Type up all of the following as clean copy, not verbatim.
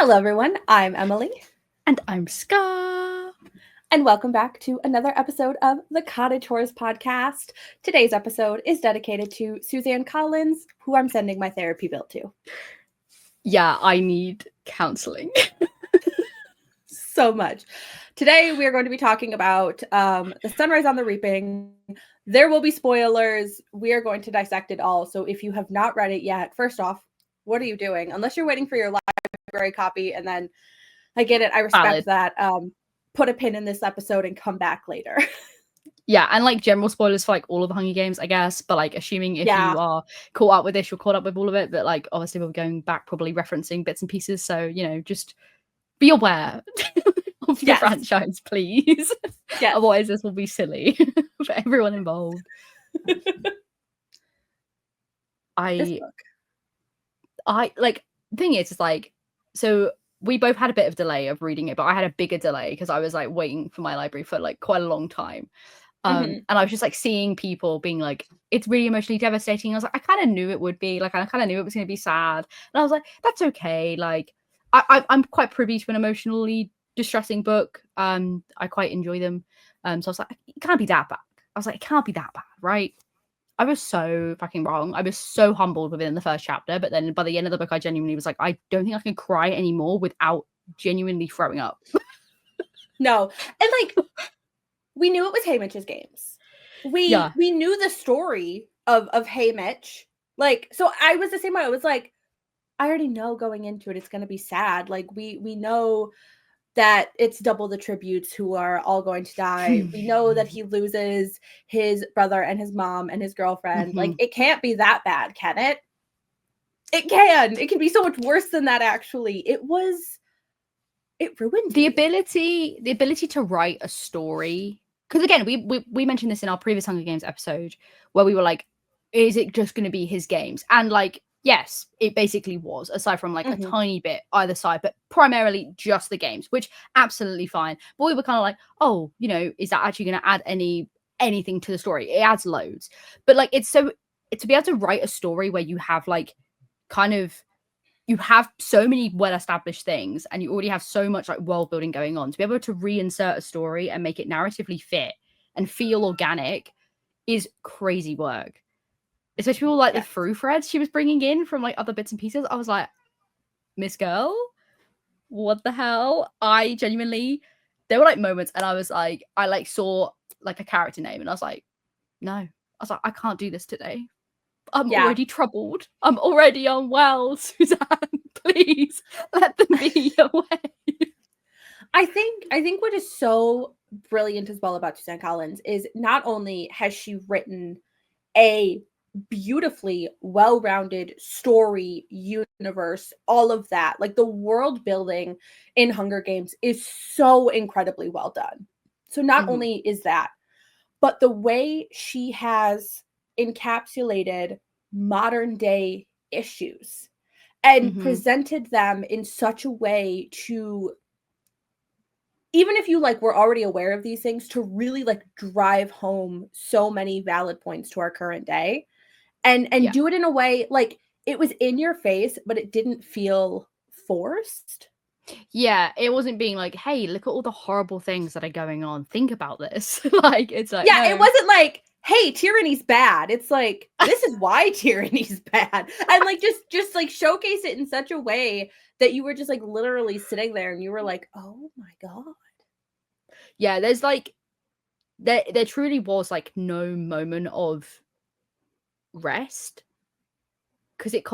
Hello, everyone. I'm Emily. And I'm Scar. And welcome back to another episode of the Cottage Horse podcast. Today's episode is dedicated to Suzanne Collins, who I'm sending my therapy bill to. Yeah, I need counseling. So much. Today, we are going to be talking about The Sunrise on the Reaping. There will be spoilers. We are going to dissect it all. So if you have not read it yet, first off, what are you doing? Unless you're waiting for your library copy, and then I get it. I respect that. Put a pin in this episode and come back later. Yeah, and like general spoilers for like all of the Hunger Games, I guess. But like assuming if you are caught up with this, you're caught up with all of it. But like obviously we're going back, probably referencing bits and pieces. So, you know, just be aware of the franchise, please. Yes. Otherwise this will be silly for everyone involved. I like the thing is like, so we both had a bit of delay of reading it, but I had a bigger delay because I was like waiting for my library for like quite a long time. And I was just like seeing people being like, it's really emotionally devastating. I was like, I kind of knew it would be, like, I kind of knew it was going to be sad. And I was like, that's okay. Like, I'm quite privy to an emotionally distressing book. I quite enjoy them. So I was like, it can't be that bad. I was like, it can't be that bad, right? I was so fucking wrong. I was so humbled within the first chapter, but then by the end of the book, I genuinely was like, I don't think I can cry anymore without genuinely throwing up. No. And like, we knew it was Haymitch's games. We knew the story of Haymitch. Like, so I was the same way. I was like, I already know going into it, it's going to be sad. Like, we know that it's double the tributes who are all going to die. We know that he loses his brother and his mom and his girlfriend. Like, it can't be that bad, can it? It can. It can be so much worse than that, actually. It ruined the ability to write a story. Because again, we mentioned this in our previous Hunger Games episode where we were like, is it just going to be his games? And like, yes, it basically was, aside from like a tiny bit either side, but primarily just the games, which absolutely fine. But we were kind of like, oh, you know, is that actually going to add anything to the story? It adds loads. But like, to be able to write a story where you have like kind of, you have so many well-established things and you already have so much like world building going on, to be able to reinsert a story and make it narratively fit and feel organic is crazy work. Especially all like the through threads she was bringing in from like other bits and pieces. I was like, Miss Girl, what the hell? I genuinely, there were like moments and I was like, I like saw like a character name and I was like, no. I was like, I can't do this today. I'm already troubled. I'm already unwell, Suzanne. Please let them be away. I think what is so brilliant as well about Suzanne Collins is not only has she written a beautifully well-rounded story, universe, all of that, like the world building in Hunger Games is so incredibly well done. So not only is that, but the way she has encapsulated modern day issues and presented them in such a way to, even if you like were already aware of these things, to really like drive home so many valid points to our current day and do it in a way like it was in your face, but it didn't feel forced. Yeah, it wasn't being like, hey, look at all the horrible things that are going on. Think about this. Like, it's like, yeah, no. It wasn't like, hey, tyranny's bad. It's like, this is why tyranny's bad. And like, just like showcase it in such a way that you were just like literally sitting there and you were like, oh my God. Yeah, there's like, there truly was like no moment of rest. Because it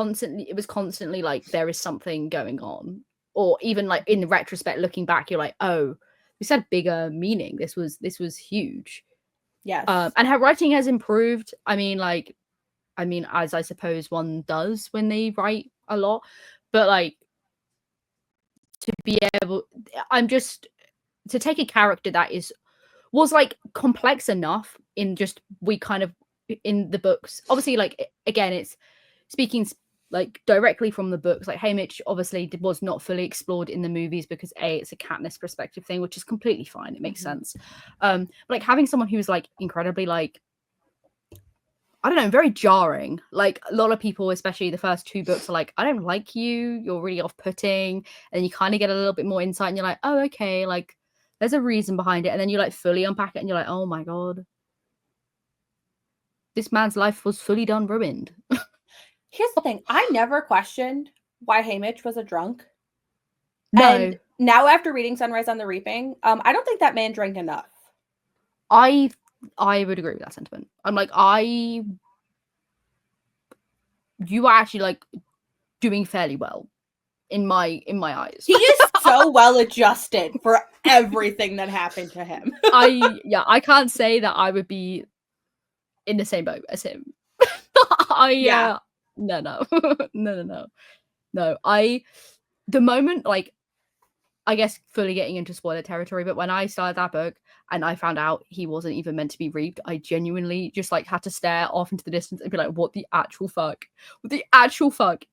was constantly like, there is something going on. Or even like in the retrospect, looking back, you're like, oh, this had bigger meaning. This was huge. Yes. And her writing has improved. I mean, as I suppose one does when they write a lot, but like to be able, to take a character that was like complex enough in just, we kind of, in the books, obviously, like, again, it's speaking like directly from the books, like Haymitch obviously was not fully explored in the movies because it's a Katniss perspective thing, which is completely fine. It makes sense. But like having someone who's like incredibly like I don't know, very jarring. Like a lot of people, especially the first 2 books, are like, I don't like you. You're really off-putting, and you kind of get a little bit more insight, and you're like, oh, okay, like there's a reason behind it, and then you like fully unpack it, and you're like, oh my god, this man's life was fully done ruined. Here's the thing. I never questioned why Haymitch was a drunk. No, And now after reading Sunrise on the Reaping, I don't think that man drank enough. I would agree with that sentiment. I'm like, you are actually like doing fairly well in my eyes. He is so well adjusted for everything that happened to him. I can't say that I would be in the same boat as him. No. The moment, like, I guess fully getting into spoiler territory, but when I started that book and I found out he wasn't even meant to be reaped, I genuinely just like had to stare off into the distance and be like, what the actual fuck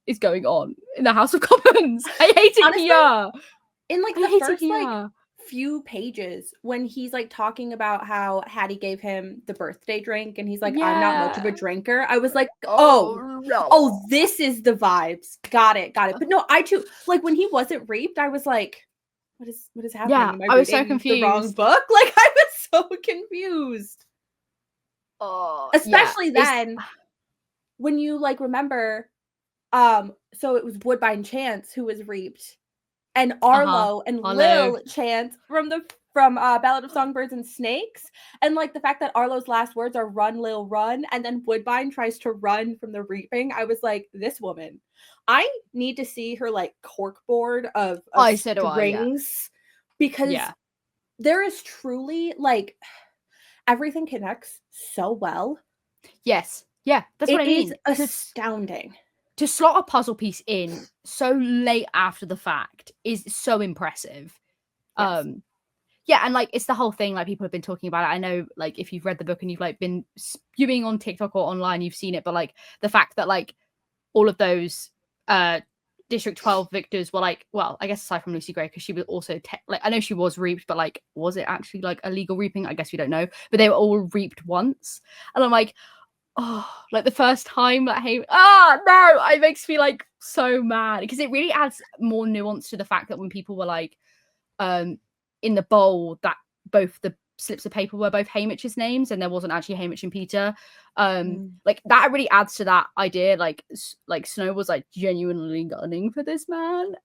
is going on in the House of Commons? I hate it. Honestly, here. In like the first like few pages, when he's like talking about how Hattie gave him the birthday drink and he's like, I'm not much of a drinker, I was like, oh, this is the vibes. Got it. But no, I too, like when he wasn't reaped, I was like, what is happening? Yeah, Am I was so reading confused. the wrong book? Like I was so confused. Especially then when you like remember, so it was Woodbine Chance who was reaped, and Arlo and Lil Chance from Ballad of Songbirds and Snakes, and like the fact that Arlo's last words are "Run, Lil, run," and then Woodbine tries to run from the reaping. I was like, this woman, I need to see her like corkboard of strings, because there is truly like everything connects so well. Yes, yeah, that's what I mean. It is astounding. To slot a puzzle piece in so late after the fact is so impressive. Yes. Yeah, and like it's the whole thing, like people have been talking about it. I know, like if you've read the book and you've like been spewing on TikTok or online, you've seen it, but like the fact that like all of those District 12 victors were like, well, I guess aside from Lucy Gray, because she was also like, I know she was reaped, but like, was it actually like a legal reaping? I guess we don't know, but they were all reaped once, and I'm like, oh, like the first time that no, it makes me like so mad, because it really adds more nuance to the fact that when people were like in the bowl that both the slips of paper were both Haymitch's names and there wasn't actually Haymitch and Peter, like that really adds to that idea, like Snow was like genuinely gunning for this man,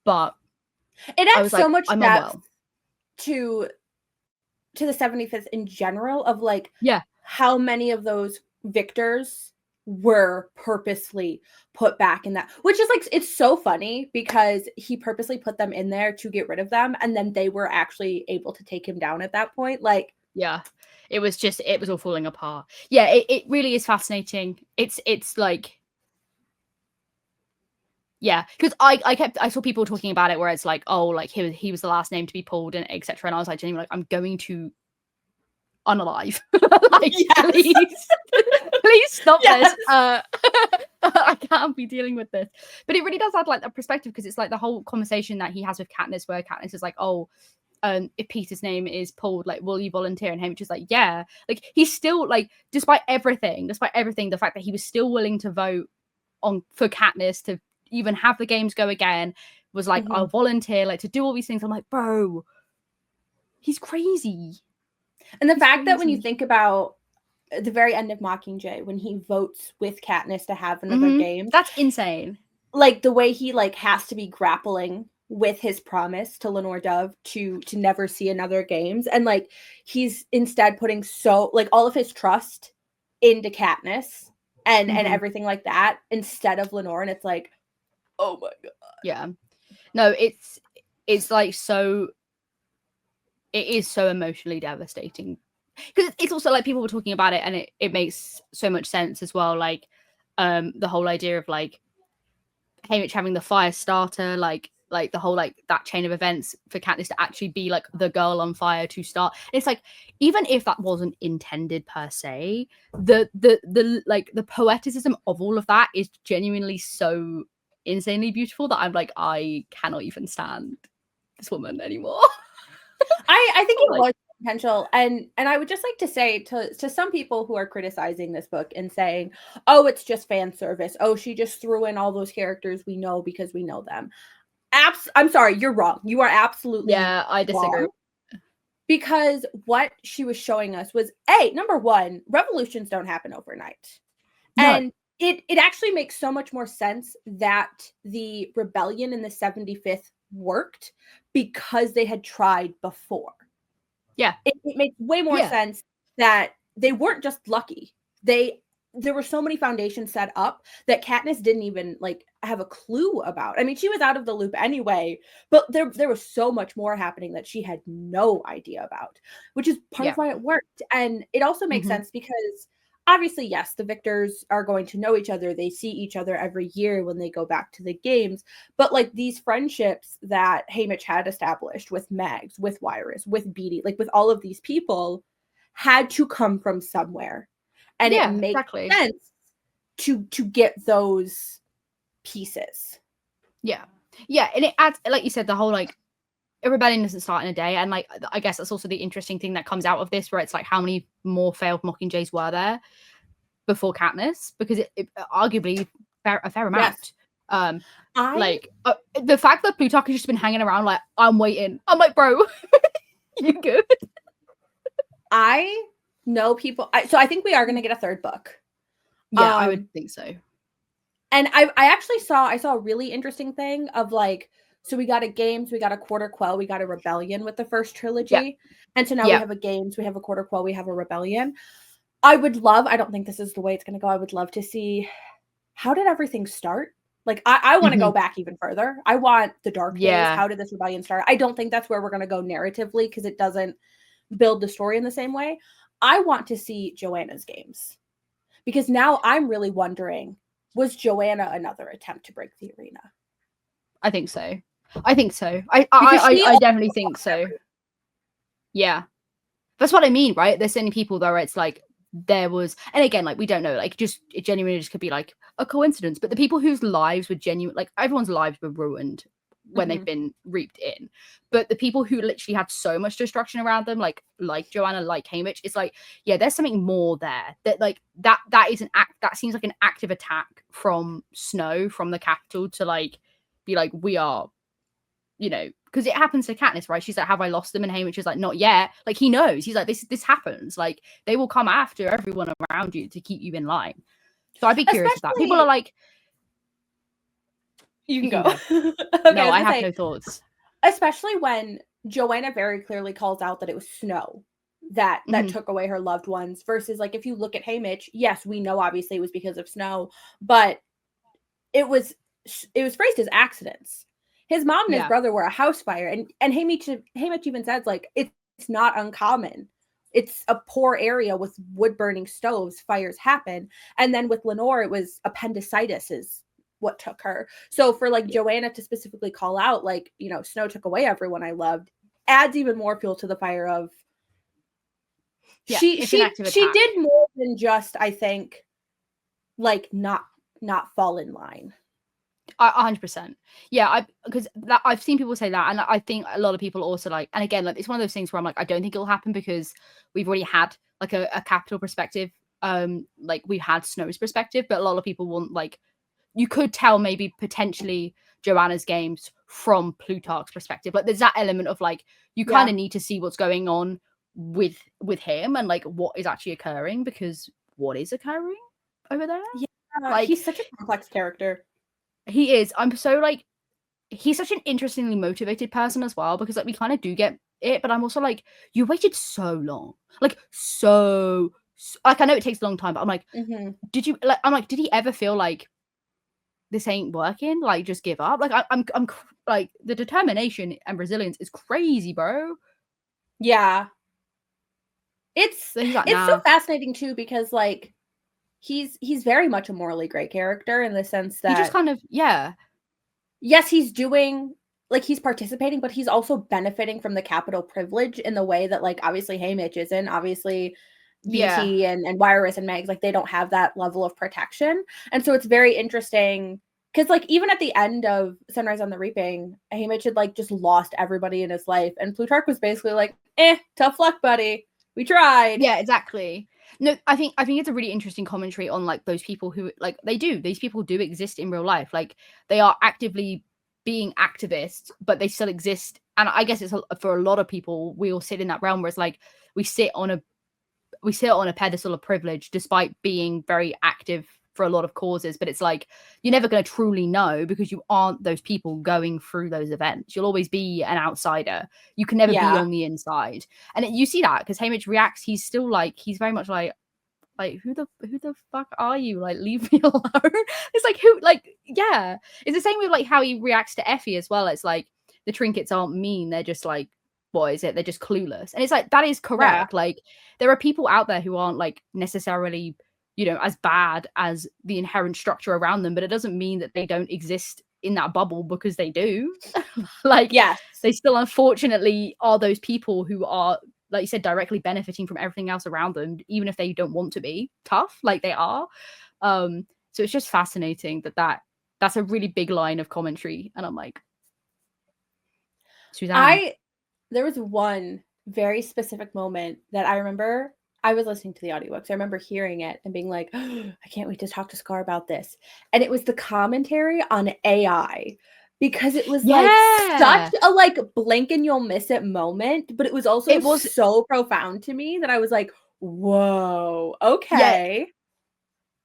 but it adds so much depth to the 75th in general, of like how many of those victors were purposely put back in that, which is like, it's so funny because he purposely put them in there to get rid of them, and then they were actually able to take him down at that point. Like, it was all falling apart. It really is fascinating. It's like, because I saw people talking about it where it's like, oh, like he was the last name to be pulled and etc., and I was like genuinely like, I'm going to unalive. Like, please stop this. I can't be dealing with this. But it really does add like a perspective, because it's like the whole conversation that he has with Katniss, where Katniss is like, oh, if Peter's name is pulled, like, will you volunteer? And Haymitch is like, yeah. Like, he's still like, despite everything, the fact that he was still willing to vote for Katniss to even have the games go again, was like, I'll volunteer, like, to do all these things. I'm like, bro, he's crazy. And the fact that when you think about the very end of Mockingjay, when he votes with Katniss to have another game, that's insane. Like the way he like has to be grappling with his promise to Lenore Dove to never see another games, and like he's instead putting so like all of his trust into Katniss and everything like that instead of Lenore, and it's like, oh my god. Yeah, no, it's like so. It is so emotionally devastating, because it's also like people were talking about it, and it makes so much sense as well. Like, the whole idea of like Haymitch having the fire starter, like the whole like that chain of events for Katniss to actually be like the girl on fire to start. And it's like, even if that wasn't intended per se, the like the poeticism of all of that is genuinely so insanely beautiful that I'm like, I cannot even stand this woman anymore. I think it was potential. And I would just like to say to some people who are criticizing this book and saying, oh, it's just fan service, oh, she just threw in all those characters we know because we know them. I'm sorry, you're wrong. You are absolutely I disagree. wrong. Because what she was showing us was, number one, revolutions don't happen overnight. No. And it actually makes so much more sense that the rebellion in the 75th worked because they had tried before. Yeah. It makes way more sense that they weren't just lucky. There were so many foundations set up that Katniss didn't even like have a clue about. I mean, she was out of the loop anyway, but there was so much more happening that she had no idea about, which is part of why it worked. And it also makes sense because obviously, yes, the victors are going to know each other. They see each other every year when they go back to the games. But like these friendships that Haymitch had established with Mags, with Wiress, with Beetee, like with all of these people had to come from somewhere. And it makes sense to get those pieces. Yeah. And it adds, like you said, the whole like a rebellion doesn't start in a day. And like I guess that's also the interesting thing that comes out of this, where it's like how many more failed Mockingjays were there before Katniss? Because it arguably a fair amount. The fact that Plutarch has just been hanging around like, I'm waiting. I'm like, bro, you good? I know people. So I think we are going to get a third book. Yeah, I would think so. And I actually saw a really interesting thing of like, so we got a Games, we got a Quarter Quell, we got a Rebellion with the first trilogy. And so now we have a Games, we have a Quarter Quell, we have a Rebellion. I don't think this is the way it's going to go. I would love to see, how did everything start? Like, I want to go back even further. I want the Dark Days. How did this rebellion start? I don't think that's where we're going to go narratively because it doesn't build the story in the same way. I want to see Joanna's Games because now I'm really wondering, was Joanna another attempt to break the arena? I think so. I definitely think so. Yeah. That's what I mean, right? There's so many people there where it's like there was, and again, like we don't know, like just it genuinely just could be like a coincidence. But the people whose lives were genuine, like everyone's lives were ruined when they've been reaped in. But the people who literally had so much destruction around them, like Joanna, like Haymitch, it's like, yeah, there's something more there. That like that is an act that seems like an active attack from Snow, from the capital, to like be like, we are, you know, because it happens to Katniss, right? She's like, have I lost them? And Haymitch is like, not yet. Like he knows. He's like, this happens. Like they will come after everyone around you to keep you in line. So I'd be curious with that. People are like, you can go. Okay, no, I have no thoughts. Especially when Joanna very clearly calls out that it was Snow that took away her loved ones, versus like if you look at Haymitch, yes, we know obviously it was because of Snow, but it was phrased as accidents. His mom and his brother were a house fire, and Haymitch even says like it's not uncommon. It's a poor area with wood burning stoves. Fires happen, and then with Lenore, it was appendicitis is what took her. So for like Joanna to specifically call out like, you know, Snow took away everyone I loved, adds even more fuel to the fire of she did more than just, I think, like not fall in line. 100%. Yeah, because I've seen people say that, and I think a lot of people also like, and again, like it's one of those things where I'm like, I don't think it'll happen because we've already had like a capital perspective, like we've had Snow's perspective, but a lot of people want like, you could tell maybe potentially Joanna's Games from Plutarch's perspective. Like there's that element of like, you kind of need to see what's going on with him and like what is actually occurring, because what is occurring over there? Yeah, like he's such a complex character. He is. I'm so like, he's such an interestingly motivated person as well, because like we kind of do get it, but I'm also like, you waited so long, like so like I know it takes a long time, but I'm like, did you like? I'm like, did he ever feel like this ain't working? Like just give up? Like I'm like the determination and resilience is crazy, bro. Yeah, it's so fascinating too, because like he's very much a morally gray character in the sense that he just kind of yes, he's doing like he's participating, but he's also benefiting from the capital privilege in the way that like obviously Haymitch isn't. Obviously BT and Wiress and Megs, like they don't have that level of protection. And so it's very interesting because like even at the end of Sunrise on the Reaping, Haymitch had like just lost everybody in his life, and Plutarch was basically like, tough luck, buddy. We tried. Yeah, exactly. No, I think it's a really interesting commentary on like those people who like these people do exist in real life. Like they are actively being activists, but they still exist. And I guess it's for a lot of people, we all sit in that realm where it's like we sit on a pedestal of privilege despite being very active for a lot of causes, but it's like you're never going to truly know because you aren't those people going through those events. You'll always be an outsider. You can never be on the inside. And you see that because Haymitch reacts, he's still like, he's very much like who the fuck are you? Like, leave me alone. It's like, who, like, yeah. It's the same with like how he reacts to Effie as well. It's like the trinkets aren't mean, they're just like, what is it? They're just clueless. And it's like, that is correct. Like, there are people out there who aren't like necessarily, you know, as bad as the inherent structure around them, but it doesn't mean that they don't exist in that bubble, because they do. Like, they still unfortunately are those people who are, like you said, directly benefiting from everything else around them, even if they don't want to be tough, like they are. So it's just fascinating that's a really big line of commentary. And I'm like, Suzanne. There was one very specific moment that I remember. I was listening to the audiobooks. I remember hearing it and being like, oh, I can't wait to talk to Scar about this. And it was the commentary on AI, because it was like such a like blink and you'll miss it moment, but it was also so profound to me that I was like, whoa, okay.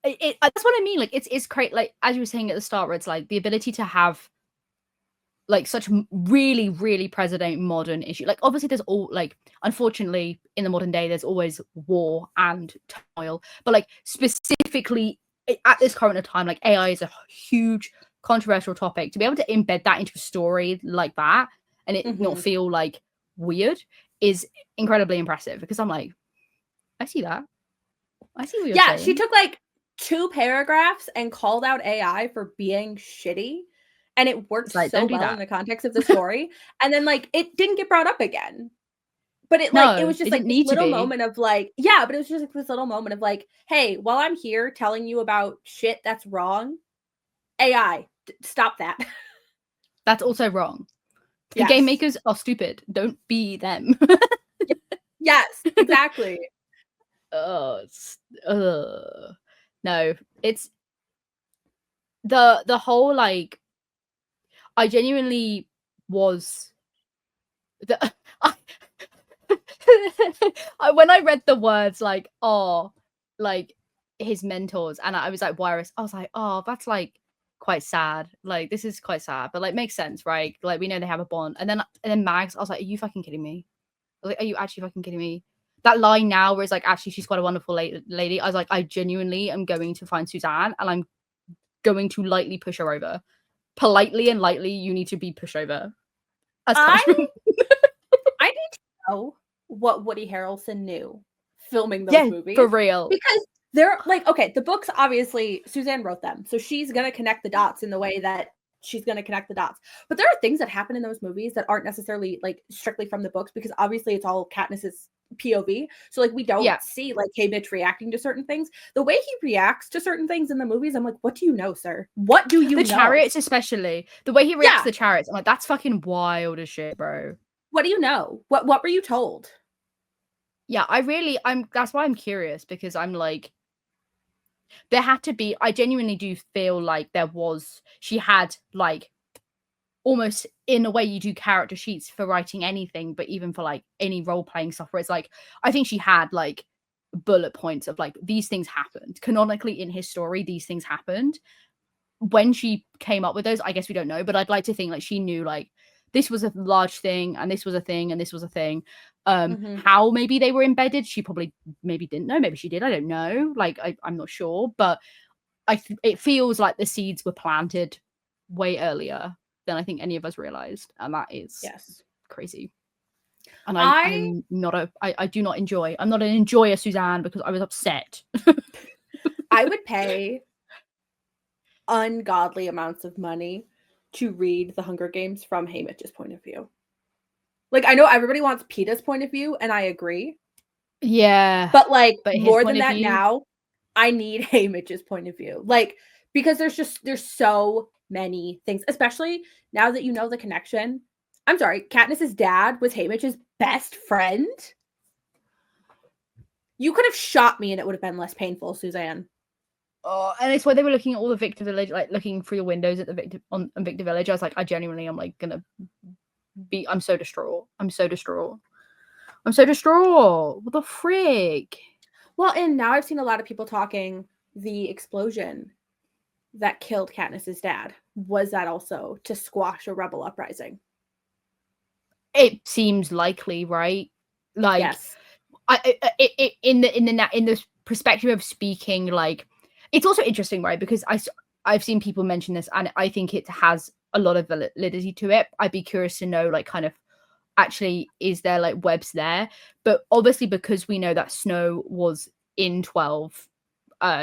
That's what I mean. Like it's great. Like as you were saying at the start, where it's like the ability to have like such really, really present modern issue. Like obviously there's all like, unfortunately in the modern day, there's always war and turmoil, but like specifically at this current time, like AI is a huge controversial topic. To be able to embed that into a story like that and it not feel like weird is incredibly impressive, because I'm like, I see that. I see what you're saying. She took like 2 paragraphs and called out AI for being shitty. And it worked like, so well in the context of the story. And then like it didn't get brought up again. But it like it was just like this little moment of like, but it was just like this little moment of like, hey, while I'm here telling you about shit that's wrong, AI, stop that. That's also wrong. The game makers are stupid. Don't be them. Yes, exactly. No, it's the whole like, I genuinely was when I read the words like, oh, like his mentors, and I was like, Wirus, I was like, oh, that's like quite sad. Like this is quite sad, but like makes sense, right? Like we know they have a bond. And then Mags, I was like, are you fucking kidding me? I was like, are you actually fucking kidding me? That line now where it's like, actually she's quite a wonderful lady. I was like, I genuinely am going to find Suzanne and I'm going to lightly push her over. Politely and lightly, you need to be pushed over. I need to know what Woody Harrelson knew filming those movies. For real. Because they're like, okay, the books, obviously, Suzanne wrote them. So she's going to connect the dots in the way that she's going to connect the dots. But there are things that happen in those movies that aren't necessarily like strictly from the books, because obviously it's all Katniss's POV. So like we don't see like Haymitch reacting to certain things. The way he reacts to certain things in the movies, I'm like, what do you know, sir? What do you know? The chariots, especially. The way he reacts to the chariots, I'm like, that's fucking wild as shit, bro. What do you know? What were you told? Yeah, that's why I'm curious, because I'm like, there had to be, I genuinely do feel like she had like almost in a way you do character sheets for writing anything, but even for like any role-playing stuff where it's like, I think she had like bullet points of like, these things happened canonically in his story, these things happened. When she came up with those, I guess we don't know, but I'd like to think like she knew like this was a large thing and this was a thing and this was a thing. How maybe they were embedded, she probably maybe didn't know, maybe she did, I don't know, like I'm not sure, but it feels like the seeds were planted way earlier than I think any of us realized, and that is crazy. And I'm not an enjoyer, Suzanne, because I was upset. I would pay ungodly amounts of money to read The Hunger Games from Haymitch's point of view. Like, I know everybody wants Peeta's point of view, and I agree. Yeah. But like, more than that now, I need Haymitch's point of view. Like, because there's so many things, especially now that you know the connection. I'm sorry, Katniss's dad was Haymitch's best friend? You could have shot me and it would have been less painful, Suzanne. Oh, and it's why they were looking at all the Victor Village, like looking through the windows at the Victor Village. I was like, I genuinely am like gonna be. I'm so distraught. I'm so distraught. What the frick? Well, and now I've seen a lot of people talking the explosion that killed Katniss's dad. Was that also to squash a rebel uprising? It seems likely, right? Like, yes. In the perspective of speaking, like, it's also interesting, right? Because I've seen people mention this, and I think it has a lot of validity to it. I'd be curious to know, like, kind of, actually, is there like webs there? But obviously, because we know that Snow was in 12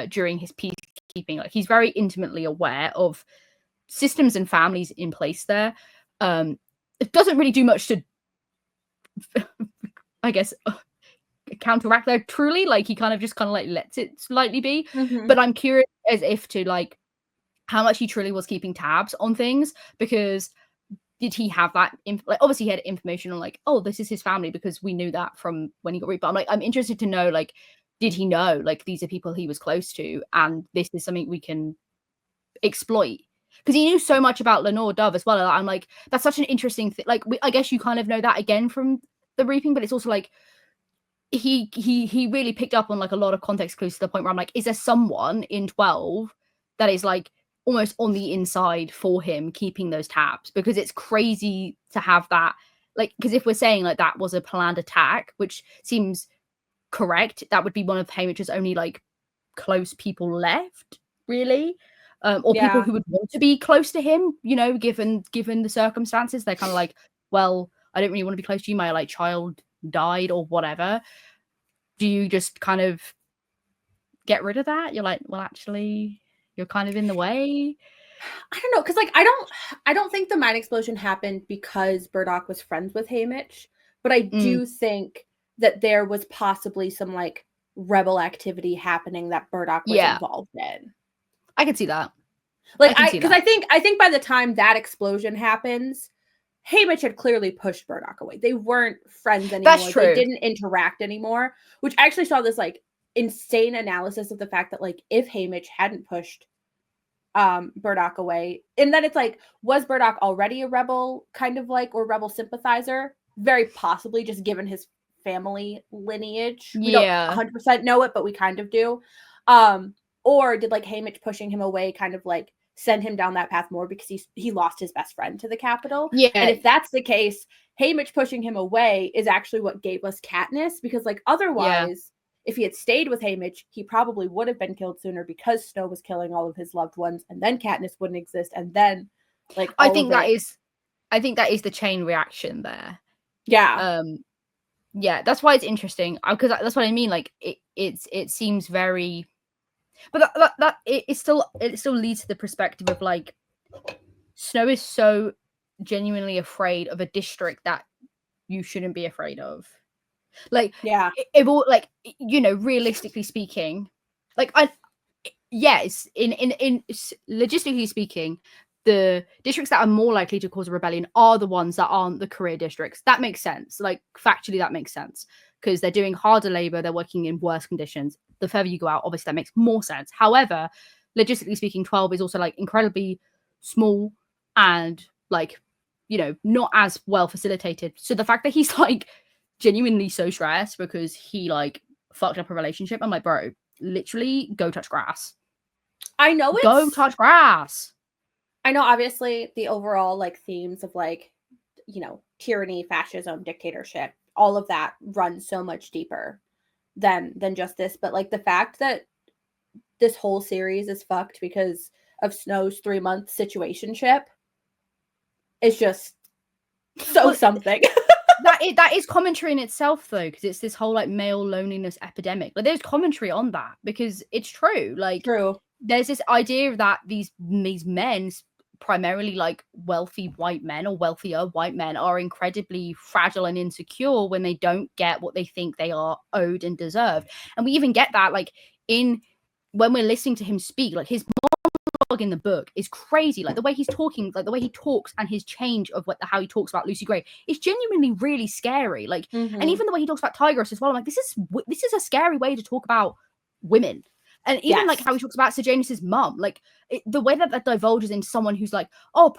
during his peacekeeping, like, he's very intimately aware of systems and families in place there. It doesn't really do much to, I guess, counteract that truly. Like, he kind of like lets it slightly be. Mm-hmm. But I'm curious as if to, like, how much he truly was keeping tabs on things, because did he have that like, obviously he had information on, like, oh, this is his family, because we knew that from when he got reaped. But I'm interested to know, like, did he know, like, these are people he was close to and this is something we can exploit? Because he knew so much about Lenore Dove as well. And I'm like, that's such an interesting thing. Like, I guess you kind of know that again from the reaping, but it's also like he really picked up on, like, a lot of context clues to the point where I'm like, is there someone in 12 that is, like, almost on the inside for him, keeping those tabs? Because it's crazy to have that, like, because if we're saying, like, that was a planned attack, which seems correct, that would be one of Haymitch's only, like, close people left, really. Or people who would want to be close to him, you know, given the circumstances. They're kind of like, well, I don't really want to be close to you. My, like, child died or whatever. Do you just kind of get rid of that? You're like, well, actually, you're kind of in the way. I don't know, because, like, I don't think the mine explosion happened because Burdock was friends with Haymitch, but I do think that there was possibly some, like, rebel activity happening that Burdock was involved in. I can see that. Like, I think by the time that explosion happens, Haymitch had clearly pushed Burdock away. They weren't friends anymore. That's true. They didn't interact anymore, which I actually saw this, like, insane analysis of the fact that, like, if Haymitch hadn't pushed Burdock away, and then it's like, was Burdock already a rebel, kind of, like, or rebel sympathizer? Very possibly, just given his family lineage. We don't 100% know it, but we kind of do. Or did, like, Haymitch pushing him away kind of, like, send him down that path more because he lost his best friend to the Capitol? Yeah. And if that's the case, Haymitch pushing him away is actually what gave us Katniss, because, like, otherwise, if he had stayed with Haymitch, he probably would have been killed sooner, because Snow was killing all of his loved ones, and then Katniss wouldn't exist, and then, like, I think that is the chain reaction there. Yeah. Yeah, that's why it's interesting, because that's what I mean. Like, it seems very, but that it still leads to the perspective of, like, Snow is so genuinely afraid of a district that you shouldn't be afraid of. Like, it all, like, you know, realistically speaking, like, yes, in logistically speaking, the districts that are more likely to cause a rebellion are the ones that aren't the career districts. That makes sense. Like, factually, that makes sense, because they're doing harder labor, they're working in worse conditions. The further you go out, obviously, that makes more sense. However, logistically speaking, 12 is also, like, incredibly small and, like, you know, not as well facilitated. So the fact that he's, like, genuinely so stressed because he, like, fucked up a relationship, I'm like, bro, literally go touch grass. I know it's... Go touch grass. I know, obviously, the overall, like, themes of, like, you know, tyranny, fascism, dictatorship, all of that runs so much deeper than just this. But, like, the fact that this whole series is fucked because of Snow's 3-month situationship is just so something. that is commentary in itself, though, because it's this whole, like, male loneliness epidemic. Like, there's commentary on that, because it's true. Like, there's this idea that these men, primarily, like, wealthy white men or wealthier white men, are incredibly fragile and insecure when they don't get what they think they are owed and deserved. And we even get that, like, when we're listening to him speak, like, his in the book is crazy. Like the way he's talking, like the way he talks and his change of how he talks about Lucy Gray is genuinely really scary. Like, and even the way he talks about Tigress as well. I'm like, this is a scary way to talk about women. And even like how he talks about Sejanus's mum, like the way that divulges into someone who's like, oh,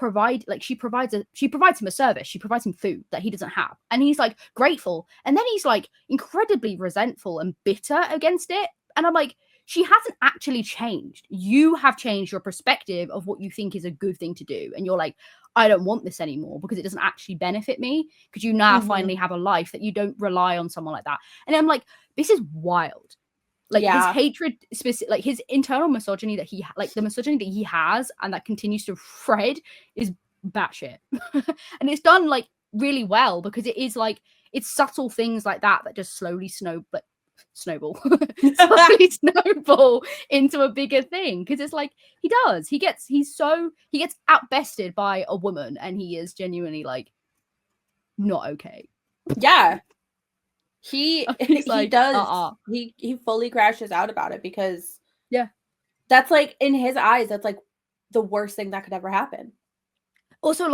she provides him a service, she provides him food that he doesn't have, and he's like grateful, and then he's like incredibly resentful and bitter against it, and I'm like, she hasn't actually changed. You have changed your perspective of what you think is a good thing to do, and you're like, I don't want this anymore because it doesn't actually benefit me, because you now finally have a life that you don't rely on someone like that. And I'm like, this is wild. Like his hatred, like his internal misogyny that he, like the misogyny that he has and that continues to thread is batshit. And it's done like really well, because it is like, it's subtle things like that just slowly snowball into a bigger thing. Because it's like, he gets outbested by a woman, and he is genuinely like not okay. Yeah. He like, does he fully crashes out about it, because that's like, in his eyes, that's like the worst thing that could ever happen. Also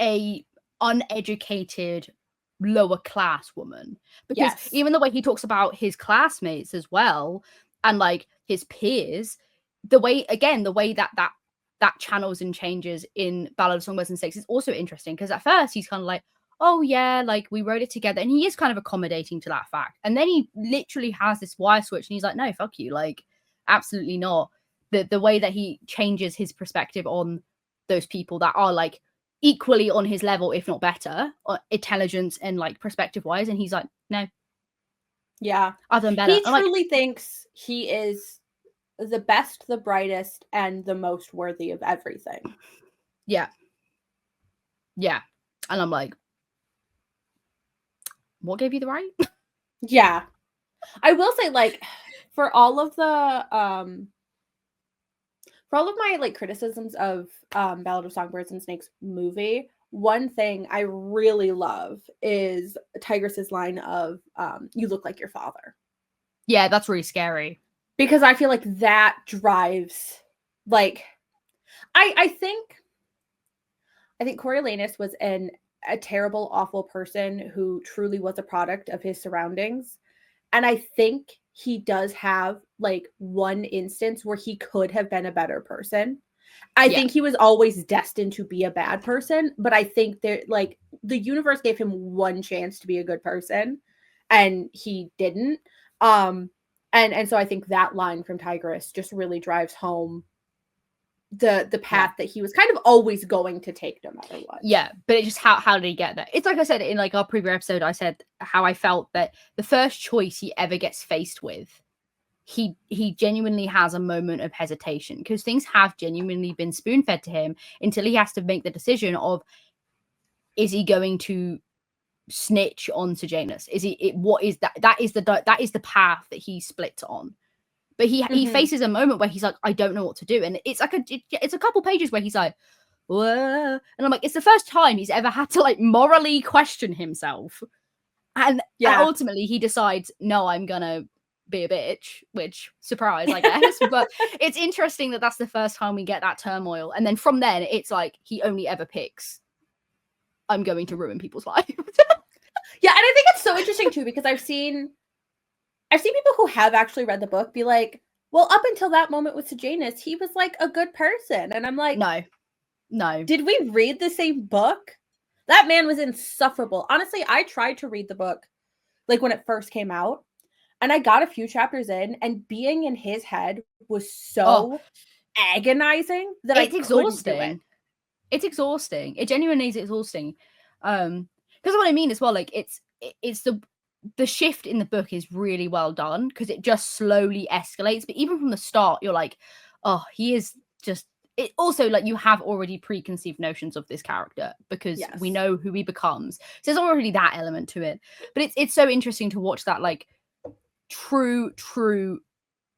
a uneducated lower class woman, because even the way he talks about his classmates as well, and like his peers, the way that channels and changes in Ballad of Songbirds and Snakes is also interesting, because at first he's kind of like, oh yeah, like we wrote it together, and he is kind of accommodating to that fact, and then he literally has this wire switch and he's like, no, fuck you, like absolutely not. The way that he changes his perspective on those people that are like equally on his level, if not better, intelligence and like perspective wise, and he's like, no, I've done better. He truly thinks he is the best, the brightest, and the most worthy of everything. Yeah, and I'm like, what gave you the right? Yeah. I will say, like, for all of my like criticisms of Ballad of Songbirds and Snakes movie, one thing I really love is Tigress's line of you look like your father. Yeah, that's really scary. Because I feel like that drives, like, I think Coriolanus was a terrible, awful person who truly was a product of his surroundings. And I think he does have like one instance where he could have been a better person. I think he was always destined to be a bad person, but I think that like the universe gave him one chance to be a good person, and he didn't. And so I think that line from Tigress just really drives home the path that he was kind of always going to take, no matter what. Yeah, but it's just how did he get there? It's like I said in like our previous episode, I said how I felt that the first choice he ever gets faced with, he genuinely has a moment of hesitation, because things have genuinely been spoon-fed to him until he has to make the decision of, is he going to snitch on Sejanus? What is that? That is the path that he split on. But he faces a moment where he's like, I don't know what to do. And it's like it's a couple pages where he's like, whoa. And I'm like, it's the first time he's ever had to like morally question himself. And ultimately he decides, no, I'm gonna be a bitch, which, surprise, I guess. But it's interesting that that's the first time we get that turmoil. And then from then it's like he only ever picks, I'm going to ruin people's lives. Yeah, and I think it's so interesting too, because I've seen people who have actually read the book be like, well, up until that moment with Sejanus, he was like a good person. And I'm like, no. Did we read the same book? That man was insufferable. Honestly, I tried to read the book like when it first came out, and I got a few chapters in, and being in his head was so agonizing that it's exhausting. It's exhausting. It genuinely is exhausting. Because what I mean as well, like it's the shift in the book is really well done, because it just slowly escalates. But even from the start, you're like, oh, he is just. It also, like, you have already preconceived notions of this character, because we know who he becomes. So there's already that element to it. But it's so interesting to watch that like true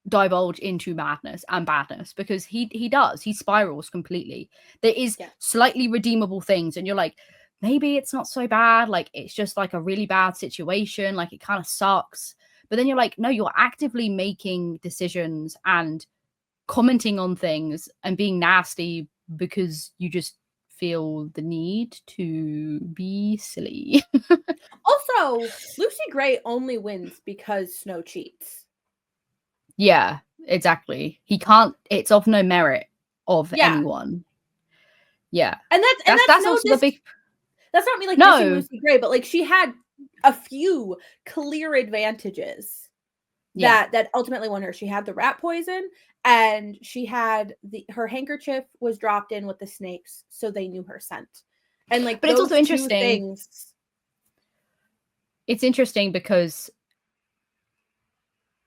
divulge into madness and badness, because he spirals completely. There is slightly redeemable things, and you're like, maybe it's not so bad, like it's just like a really bad situation, like it kind of sucks. But then you're like, no, you're actively making decisions and commenting on things and being nasty because you just feel the need to be silly. Also, Lucy Gray only wins because Snow cheats. Yeah, exactly. He can't. It's of no merit of Yeah. anyone. Yeah, And that's no also the big. That's not me like No. dissing Lucy Gray, but like she had a few clear advantages that ultimately won her. She had the rat poison, and she had her handkerchief was dropped in with the snakes, so they knew her scent. And like, but it's also interesting. Things... It's interesting because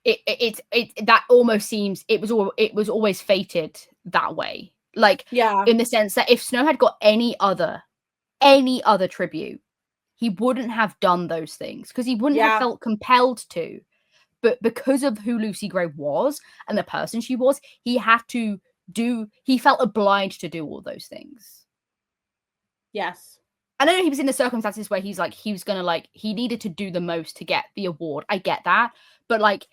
it that almost seems it was always fated that way. Like, yeah, in the sense that if Snow had got any other tribute, he wouldn't have done those things because he wouldn't have felt compelled to. But because of who Lucy Gray was and the person she was, he felt obliged to do all those things. Yes. I know he was in the circumstances where he was gonna like, he needed to do the most to get the award. I get that. But like,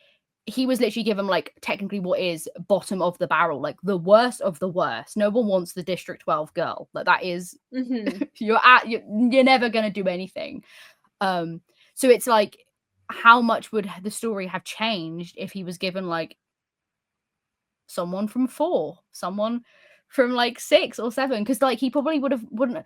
he was literally given like technically what is bottom of the barrel, like the worst of the worst. No one wants the District 12 girl. Like, that is you're never gonna do anything. So it's like, how much would the story have changed if he was given like someone from 4, someone from like 6 or 7? Because like, he probably would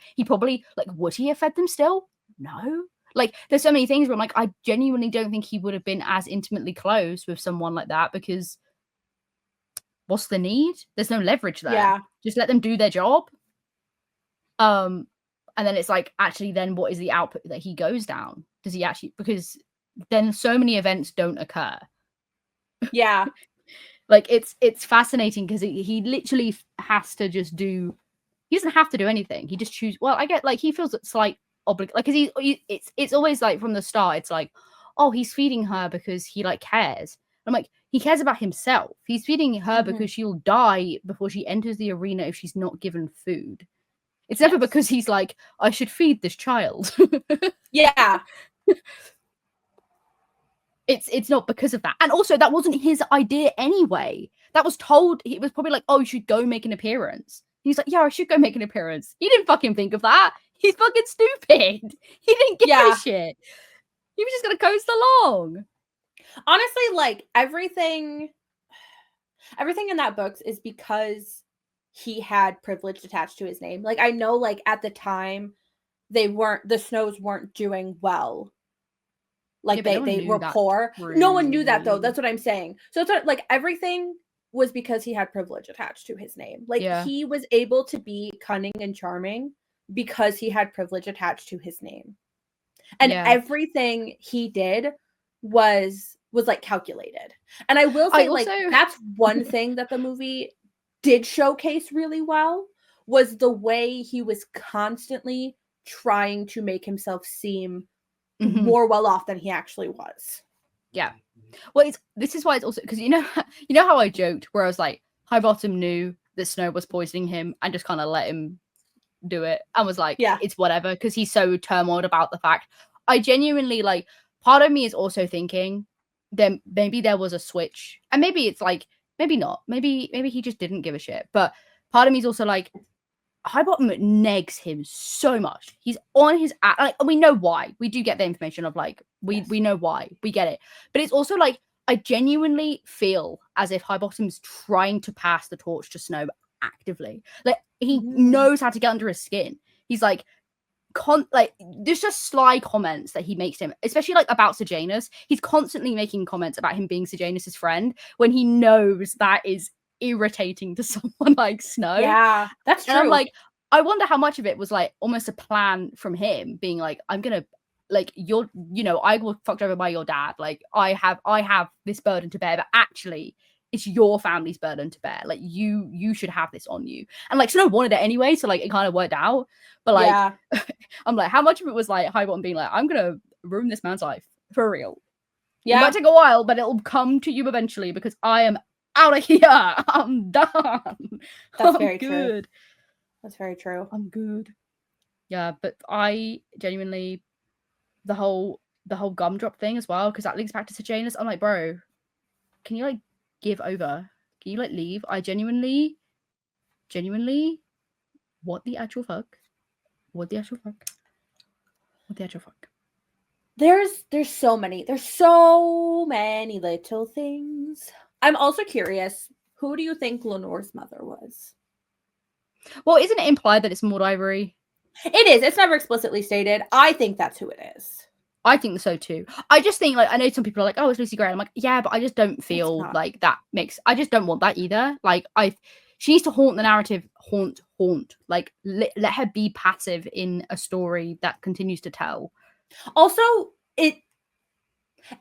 he have fed them still? No. Like, there's so many things where I'm like, I genuinely don't think he would have been as intimately close with someone like that, because what's the need? There's no leverage there. Yeah. Just let them do their job. And then it's like, actually, then what is the output that he goes down? Does he actually, because then so many events don't occur. Yeah. Like, it's fascinating because he literally has to just do. He doesn't have to do anything. He just chooses. Well, I get like, he feels slight like, because it's always like from the start. It's like, oh, he's feeding her because he like cares. I'm like, he cares about himself. He's feeding her because she'll die before she enters the arena if she's not given food. It's never because he's like, I should feed this child. Yeah. It's not because of that. And also, that wasn't his idea anyway. That was told. It was probably like, oh, you should go make an appearance. He's like, yeah, I should go make an appearance. He didn't fucking think of that. He's fucking stupid. He didn't give a shit. He was just gonna coast along. Honestly, like, everything in that book is because he had privilege attached to his name. Like, I know, like, at the time, the Snows weren't doing well. Like, they were poor. No one knew that, though. That's what I'm saying. So it's like, everything was because he had privilege attached to his name. Like, he was able to be cunning and charming because he had privilege attached to his name. And everything he did was like calculated. And I will say, like, that's one thing that the movie did showcase really well, was the way he was constantly trying to make himself seem more well off than he actually was. Yeah. Well, this is why it's also because you know how I joked where I was like, Highbottom knew that Snow was poisoning him and just kind of let him do it and was like, it's whatever, because he's so turmoiled about the fact. I genuinely, like, part of me is also thinking then maybe there was a switch, and maybe it's like, maybe not, maybe he just didn't give a shit. But part of me is also like, Highbottom negs him so much. He's on his like, we know why. We do get the information of like, we know why. We get it. But it's also like, I genuinely feel as if Highbottom's trying to pass the torch to Snow actively. Like, he knows how to get under his skin. He's like, like, there's just sly comments that he makes to him, especially like about Sejanus. He's constantly making comments about him being Sejanus's friend when he knows that is irritating to someone like Snow. Yeah, that's true. And I'm like, I wonder how much of it was like almost a plan from him being like, I'm gonna, like, I was fucked over by your dad. Like, I have this burden to bear, but actually it's your family's burden to bear. Like, you should have this on you. And like, Snow wanted it anyway, so like, it kind of worked out. But like, I'm like, how much of it was like Highbottom being like, I'm gonna ruin this man's life for real. It might take a while, but it'll come to you eventually because I am out of here. I'm done. That's very good. That's very true. I'm good. Yeah, but I genuinely, the whole gumdrop thing as well, because that links back to Sejanus. I'm like, bro, can you like give over? Can you like leave? I genuinely, what the actual fuck? What the actual fuck? What the actual fuck? There's so many. There's so many little things. I'm also curious, who do you think Lenore's mother was? Well, isn't it implied that it's Maud Ivory? It is. It's never explicitly stated. I think that's who it is. I think so too. I just think, like, I know some people are like, oh, it's Lucy Gray. I'm like, yeah, but I just don't It's feel not. like that makes. I just don't want that either. Like, she needs to haunt the narrative. Haunt. Like, let her be passive in a story that continues to tell. Also, it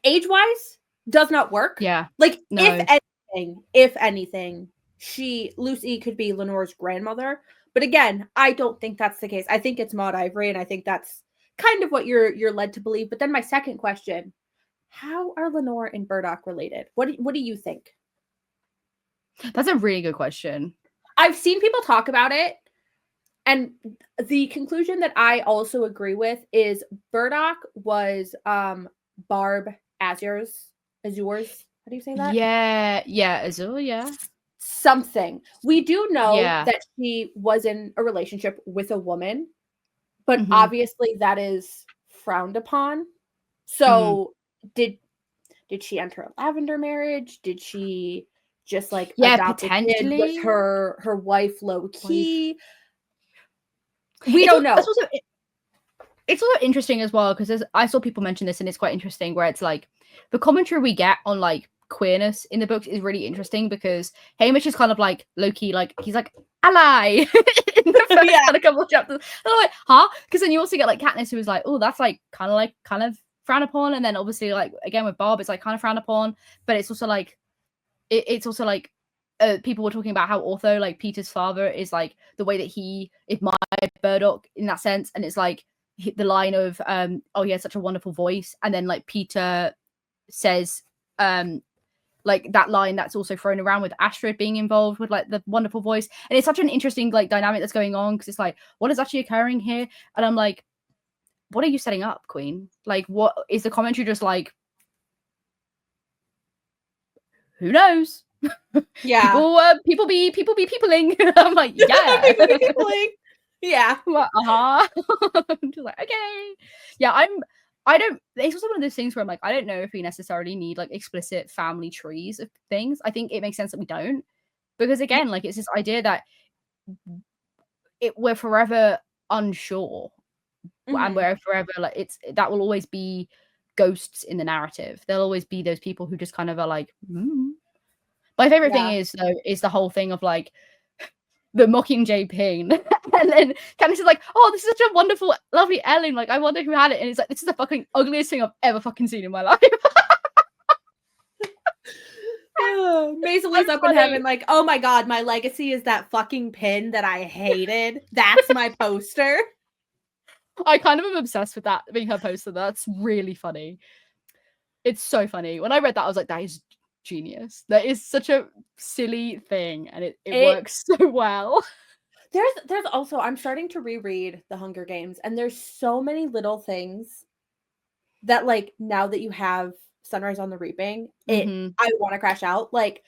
age-wise does not work. Yeah. Like, No. if anything, Lucy could be Lenore's grandmother. But again, I don't think that's the case. I think it's Maud Ivory, and I think that's kind of what you're led to believe. But then my second question: how are Lenore and Burdock related? What do you think? That's a really good question. I've seen people talk about it, and the conclusion that I also agree with is Burdock was Barb Azur's. How do you say that? Yeah, Azul, yeah. Something. We do know Yeah. that she was in a relationship with a woman, but obviously that is frowned upon. So did she enter a lavender marriage? Did she just like adopt a kid with potentially. her wife low key? We don't know. It's also interesting as well because I saw people mention this and it's quite interesting where it's like the commentary we get on like queerness in the books is really interesting because Hamish is kind of like low-key, like he's like ally in the first kind of couple of chapters. And I'm like, huh? Because then you also get like Katniss who is like, oh, that's like kind of frowned upon, and then obviously like again with Barb it's like kind of frowned upon, but it's also like people were talking about how Ortho, like Peter's father, is like the way that he admired Burdock in that sense, and it's like the line of oh, he has such a wonderful voice, and then like Peter says like that line that's also thrown around with Astrid being involved with like the wonderful voice, and it's such an interesting like dynamic that's going on because it's like what is actually occurring here, and I'm like, what are you setting up, Queen? Like, what is the commentary just like? Who knows? Yeah. people be peopling. I'm like, yeah. People be peopling. Yeah. I'm just like, okay. Yeah, I don't, it's also one of those things where I'm like, I don't know if we necessarily need like explicit family trees of things. I think it makes sense that we don't. Because again, like it's this idea that we're forever unsure. And we're forever like that will always be ghosts in the narrative. There'll always be those people who just kind of are like, My favorite thing is though is the whole thing of like the Mockingjay pin, and then Candice is like, "Oh, this is such a wonderful, lovely heirloom. Like, I wonder who had it." And it's like, "This is the fucking ugliest thing I've ever fucking seen in my life." Maisley's up in heaven, like, "Oh my god, my legacy is that fucking pin that I hated. That's my poster." I kind of am obsessed with that being her poster. That's really funny. It's so funny. When I read that, I was like, "That is genius. That is such a silly thing, and it works so well." There's also, I'm starting to reread The Hunger Games, and there's so many little things that like now that you have Sunrise on the Reaping, I want to crash out. Like,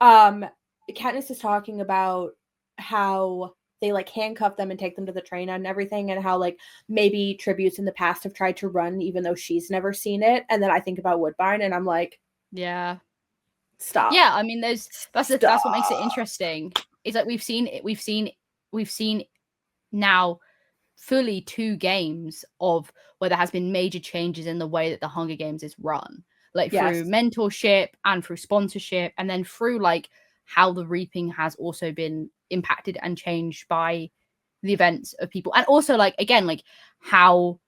Katniss is talking about how they like handcuff them and take them to the train and everything, and how like maybe tributes in the past have tried to run even though she's never seen it. And then I think about Woodbine, and I'm like, yeah. Stop. Yeah, I mean, that's what makes it interesting. It's like we've seen now fully 2 games of where there has been major changes in the way that the Hunger Games is run, like through mentorship and through sponsorship, and then through like how the Reaping has also been impacted and changed by the events of people, and also like again like how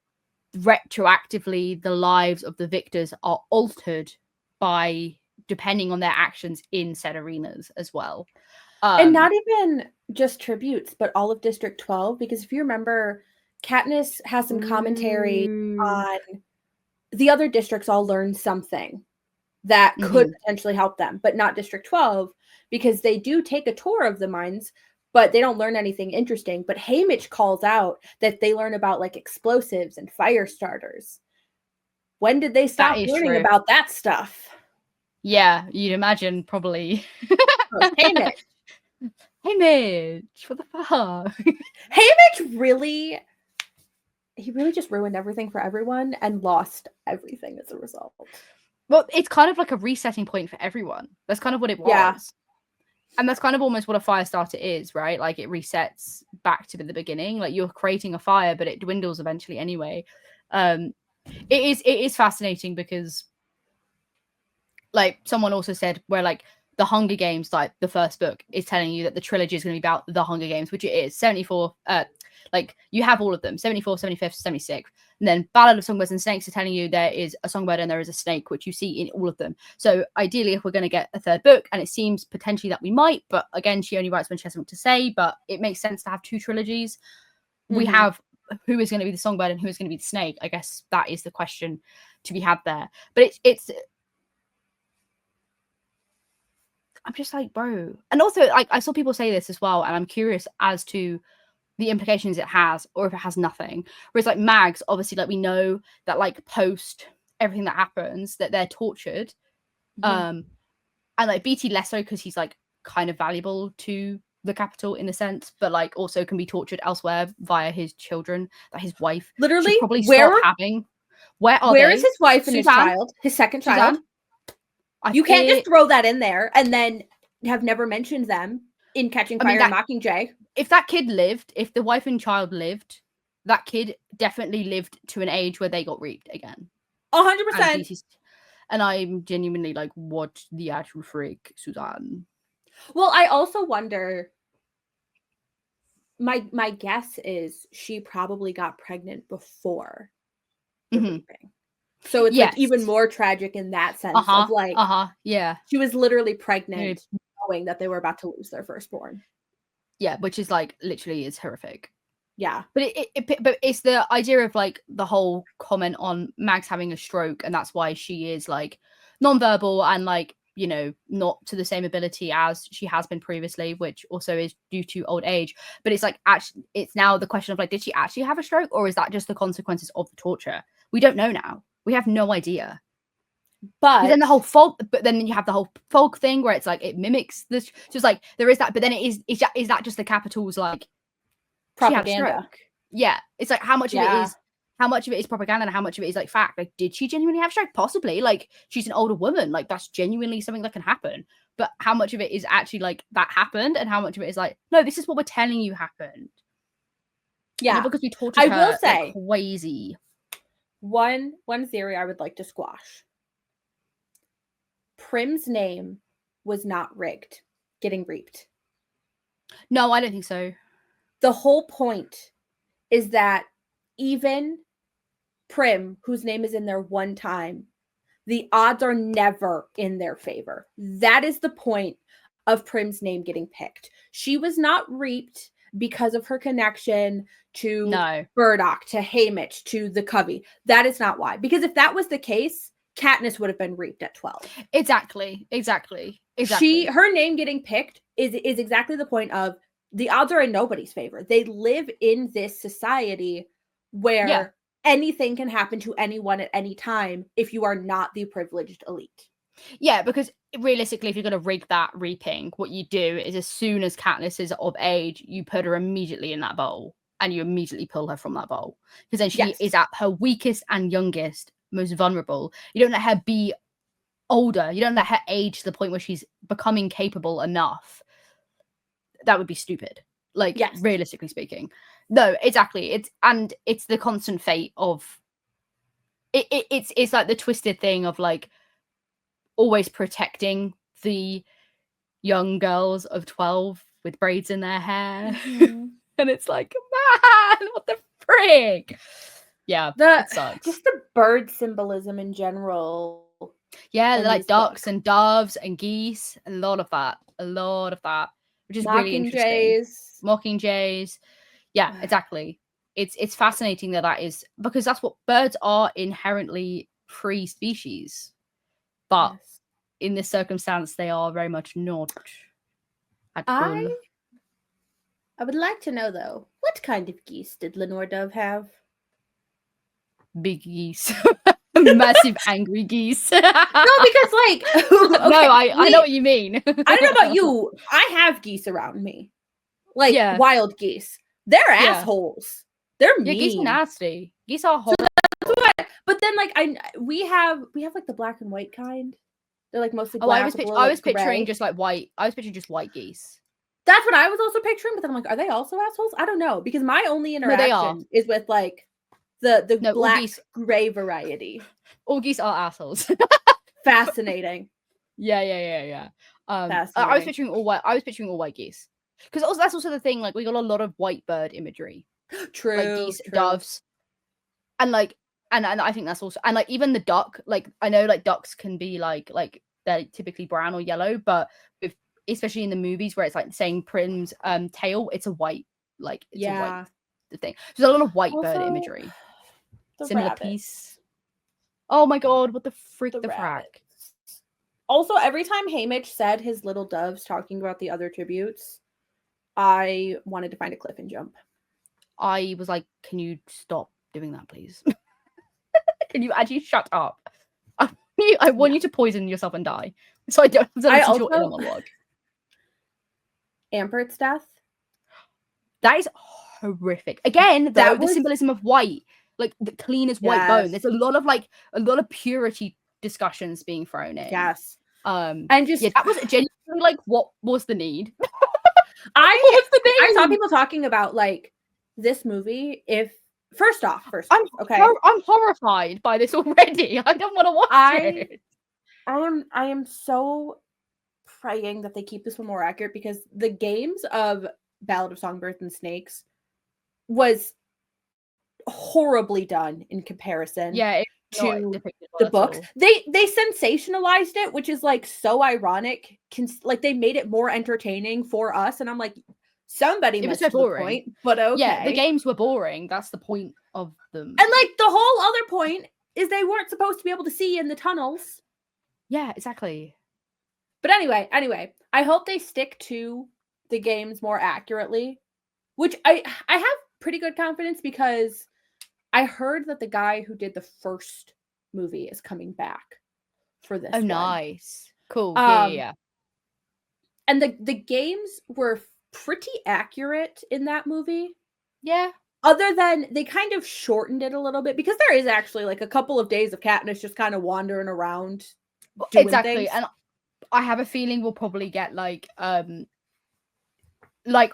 retroactively the lives of the victors are altered by depending on their actions in said arenas as well. And not even just tributes, but all of District 12, because if you remember, Katniss has some commentary on the other districts all learned something that could potentially help them, but not District 12, because they do take a tour of the mines, but they don't learn anything interesting. But Haymitch calls out that they learn about like explosives and fire starters. When did they stop learning about that stuff? Yeah, you'd imagine probably. Oh, Hamish. Hey Mitch, what the fuck? Hamish really just ruined everything for everyone and lost everything as a result. Well, it's kind of like a resetting point for everyone. That's kind of what it was. Yeah. And that's kind of almost what a fire starter is, right? Like it resets back to the beginning. Like you're creating a fire, but it dwindles eventually anyway. It is fascinating because like someone also said where like the Hunger Games, like the first book, is telling you that the trilogy is going to be about the Hunger Games, which it is. 74, like you have all of them, 74, 75, 76. And then Ballad of Songbirds and Snakes are telling you there is a songbird and there is a snake, which you see in all of them. So ideally, if we're going to get a third book, and it seems potentially that we might, but again, she only writes when she has something to say, but it makes sense to have two trilogies. We have who is going to be the songbird and who is going to be the snake. I guess that is the question to be had there. But it's I'm just like, bro. And also, like, I saw people say this as well, and I'm curious as to the implications it has, or if it has nothing. Whereas, like, Mags, obviously, like, we know that, like, post everything that happens, that they're tortured. And, like, BT less so because he's, like, kind of valuable to the capital in a sense, but, like, also can be tortured elsewhere via his children that his wife Literally, should probably stop having. Where are where they? is his wife and Suzanne? his child? His second child? Suzanne? You can't just throw that in there and then have never mentioned them in Catching Fire and Mockingjay. If that kid lived, if the wife and child lived, that kid definitely lived to an age where they got raped again. 100%. And I'm genuinely like, what the actual freak, Suzanne? Well, I also wonder. My guess is she probably got pregnant before the raping. So it's like even more tragic in that sense of like, yeah, she was literally pregnant knowing that they were about to lose their firstborn. Yeah, which is like literally is horrific. Yeah, but but it's the idea of like the whole comment on Mags having a stroke, and that's why she is like nonverbal and like, you know, not to the same ability as she has been previously, which also is due to old age. But it's like, actually, it's now the question of like, did she actually have a stroke, or is that just the consequences of the torture? We don't know now. We have no idea. But then the whole folk, but then you have the whole folk thing where it's like it mimics this. Just like there is that, but then is that just the capital's like propaganda? Yeah, it's like how much of it is propaganda and how much of it is like fact. Like, did she genuinely have a stroke? Possibly. Like, she's an older woman. Like, that's genuinely something that can happen. But how much of it is actually like that happened, and how much of it is like, no, this is what we're telling you happened. Yeah, because we tortured her. I will say, like, crazy. One theory I would like to squash. Prim's name was not rigged, getting reaped. No, I don't think so. The whole point is that even Prim, whose name is in there one time, the odds are never in their favor. That is the point of Prim's name getting picked. She was not reaped because of her connection to Burdock, to Haymitch, to the Covey. That is not why. Because if that was the case, Katniss would have been reaped at 12. Exactly. Her name getting picked is exactly the point of the odds are in nobody's favor. They live in this society where anything can happen to anyone at any time if you are not the privileged elite. Yeah, because realistically, if you're going to rig that reaping, what you do is as soon as Katniss is of age, you put her immediately in that bowl and you immediately pull her from that bowl. Because then she is at her weakest and youngest, most vulnerable. You don't let her be older. You don't let her age to the point where she's becoming capable enough. That would be stupid. Like, realistically speaking. No, exactly. It's the constant fate of it's like the twisted thing of like always protecting the young girls of 12 with braids in their hair. And it's like, man, what the frick? Yeah, it sucks. Just the bird symbolism in general. Yeah, they're like ducks and doves and geese. A lot of that. Which is really interesting. Mockingjays. Yeah, exactly. It's fascinating that is, because that's what birds are, inherently free species. But in this circumstance, they are very much not at all. I would like to know, though, what kind of geese did Lenore Dove have? Big geese. Massive angry geese. No, because like okay, no, I know what you mean. I don't know about you. I have geese around me. Like Yeah. wild geese. They're Yeah. assholes. They're mean. Yeah, geese are nasty. Geese are horrible. But then like we have like the black and white kind. They're like mostly Oh, black. I was picturing just like white. I was picturing just white geese. That's what I was also picturing, but then I'm like, are they also assholes? I don't know, because my only interaction is with like the black gray variety. All geese are assholes. Fascinating. Yeah. I was picturing all white. I was picturing all white geese because that's also the thing. Like we got a lot of white bird imagery. True. Like geese, doves, and like and I think that's also, and like even the duck. Like I know like ducks can be like they're typically brown or yellow, but especially in the movies where it's like saying Prim's tail, it's a white, like it's a white thing. There's a lot of white bird imagery. Similar rabbits. piece. Oh my god, what the freak the frack. Also, every time Haymitch said his little doves talking about the other tributes, I wanted to find a cliff and jump. I was like, can you stop doing that, please? Can you actually shut up? I want you to poison yourself and die. So I don't have to listen to your inner monologue. Ampert's death. That is horrific. Again, though, the symbolism of white, like the clean as white bone. There's a lot of purity discussions being thrown in. Yes. And just that was genuinely like, what was the need? I saw people talking about like this movie. If first off, I'm horrified by this already. I don't want to watch it. I am so praying that they keep this one more accurate, because the games of Ballad of Songbirds and Snakes was horribly done in comparison to the books. They sensationalized it, which is like so ironic. Like they made it more entertaining for us, and I'm like, somebody missed the point. But okay, yeah, the games were boring. That's the point of them. And like the whole other point is they weren't supposed to be able to see in the tunnels. Yeah, exactly. But anyway, I hope they stick to the games more accurately, which I have pretty good confidence, because I heard that the guy who did the first movie is coming back for this. Oh, one. Nice. Cool. Yeah. And the games were pretty accurate in that movie. Yeah. Other than they kind of shortened it a little bit, because there is actually like a couple of days of Katniss just kind of wandering around doing things. And I have a feeling we'll probably get like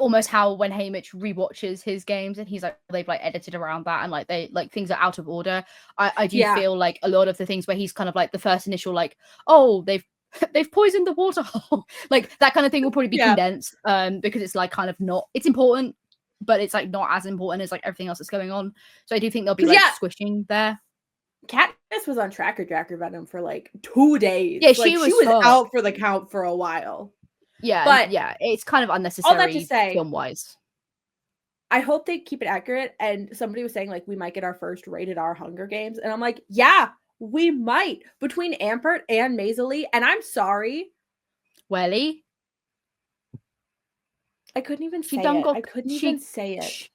almost how when Haymitch rewatches his games and he's like, they've like edited around that and like they like things are out of order. I do feel like a lot of the things where he's kind of like the first initial like, oh, they've poisoned the water hole, like that kind of thing will probably be condensed because it's like kind of not, it's important, but it's like not as important as like everything else that's going on. So I do think there'll be like squishing there. Katniss was on Tracker Jacker Venom for like 2 days. Yeah, she was out for the count for a while. Yeah, but it's kind of unnecessary. All that to say, film-wise, I hope they keep it accurate. And somebody was saying like we might get our first rated R Hunger Games, and I'm like, yeah, we might, between Ampert and Maisie. And I'm sorry, Welly. I couldn't even say it. I couldn't even say it.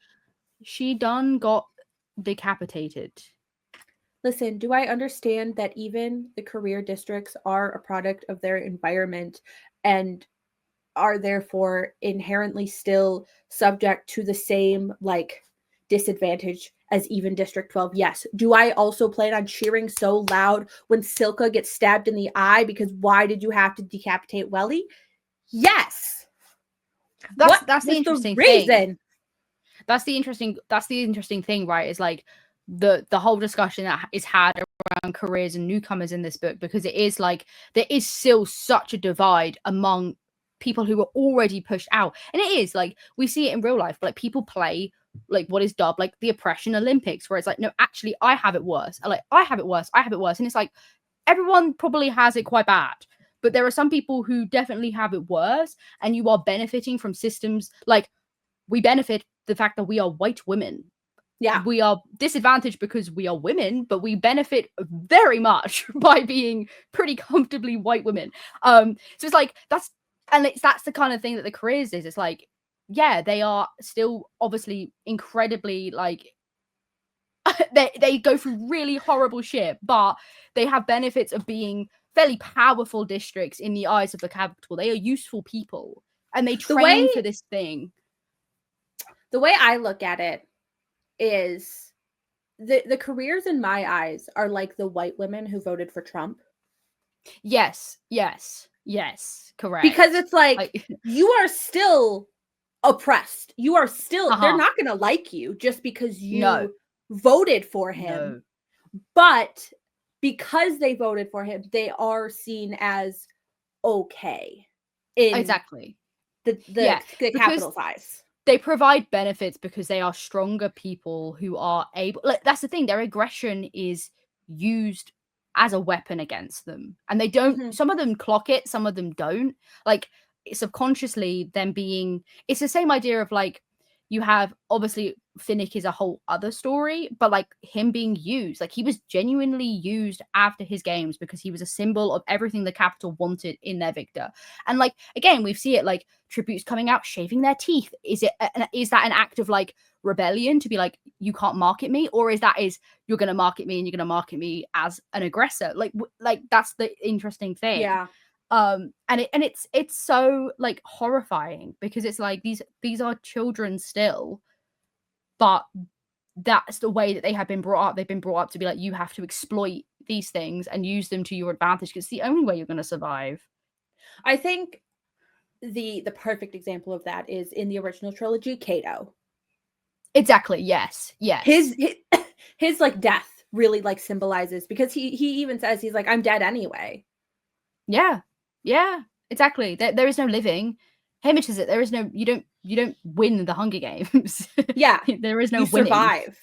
She done got decapitated. Listen, do I understand that even the career districts are a product of their environment and are therefore inherently still subject to the same like disadvantage as even District 12? Yes. Do I also plan on cheering so loud when Silka gets stabbed in the eye because why did you have to decapitate Welly? Yes. That's the interesting thing. That's the interesting thing, right? Is like the whole discussion that is had around careers and newcomers in this book, because it is like there is still such a divide among people who are already pushed out, and it is like we see it in real life, but like people play like what is dubbed like the oppression Olympics, where it's like, no, actually I have it worse, and it's like everyone probably has it quite bad, but there are some people who definitely have it worse, and you are benefiting from systems like we benefit the fact that we are white women. Yeah, we are disadvantaged because we are women, but we benefit very much by being pretty comfortably white women. So it's like that's the kind of thing that the careers is. It's like, yeah, they are still obviously incredibly like they go through really horrible shit, but they have benefits of being fairly powerful districts in the eyes of the capital. They are useful people, and they train for this thing. The way I look at it is the careers in my eyes are like the white women who voted for Trump. Yes, correct. Because it's like you are still oppressed. You are still they're not going to like you just because you voted for him. But because they voted for him, they are seen as okay in the capital's eyes. They provide benefits because they are stronger people who are able, like, that's the thing, their aggression is used as a weapon against them, and they don't some of them clock it, some of them don't, like subconsciously them being, it's the same idea of like, you have obviously Finnick is a whole other story, but like him being used, like he was genuinely used after his games because he was a symbol of everything the capital wanted in their victor. And like again, we see it like tributes coming out shaving their teeth. Is that an act of like rebellion to be like, you can't market me, or is you're gonna market me and you're gonna market me as an aggressor? Like that's the interesting thing. Yeah. And it's so like horrifying because it's like these are children still, but that's the way that they have been brought up. They've been brought up to be like, you have to exploit these things and use them to your advantage because it's the only way you're going to survive. I think the perfect example of that is in the original trilogy, Cato. Exactly. Yes. His like death really like symbolizes, because he even says, he's like, I'm dead anyway. Yeah, exactly. There is no living. Hamish is it. There is no, you don't win the Hunger Games. Yeah. There is no winning. Survive.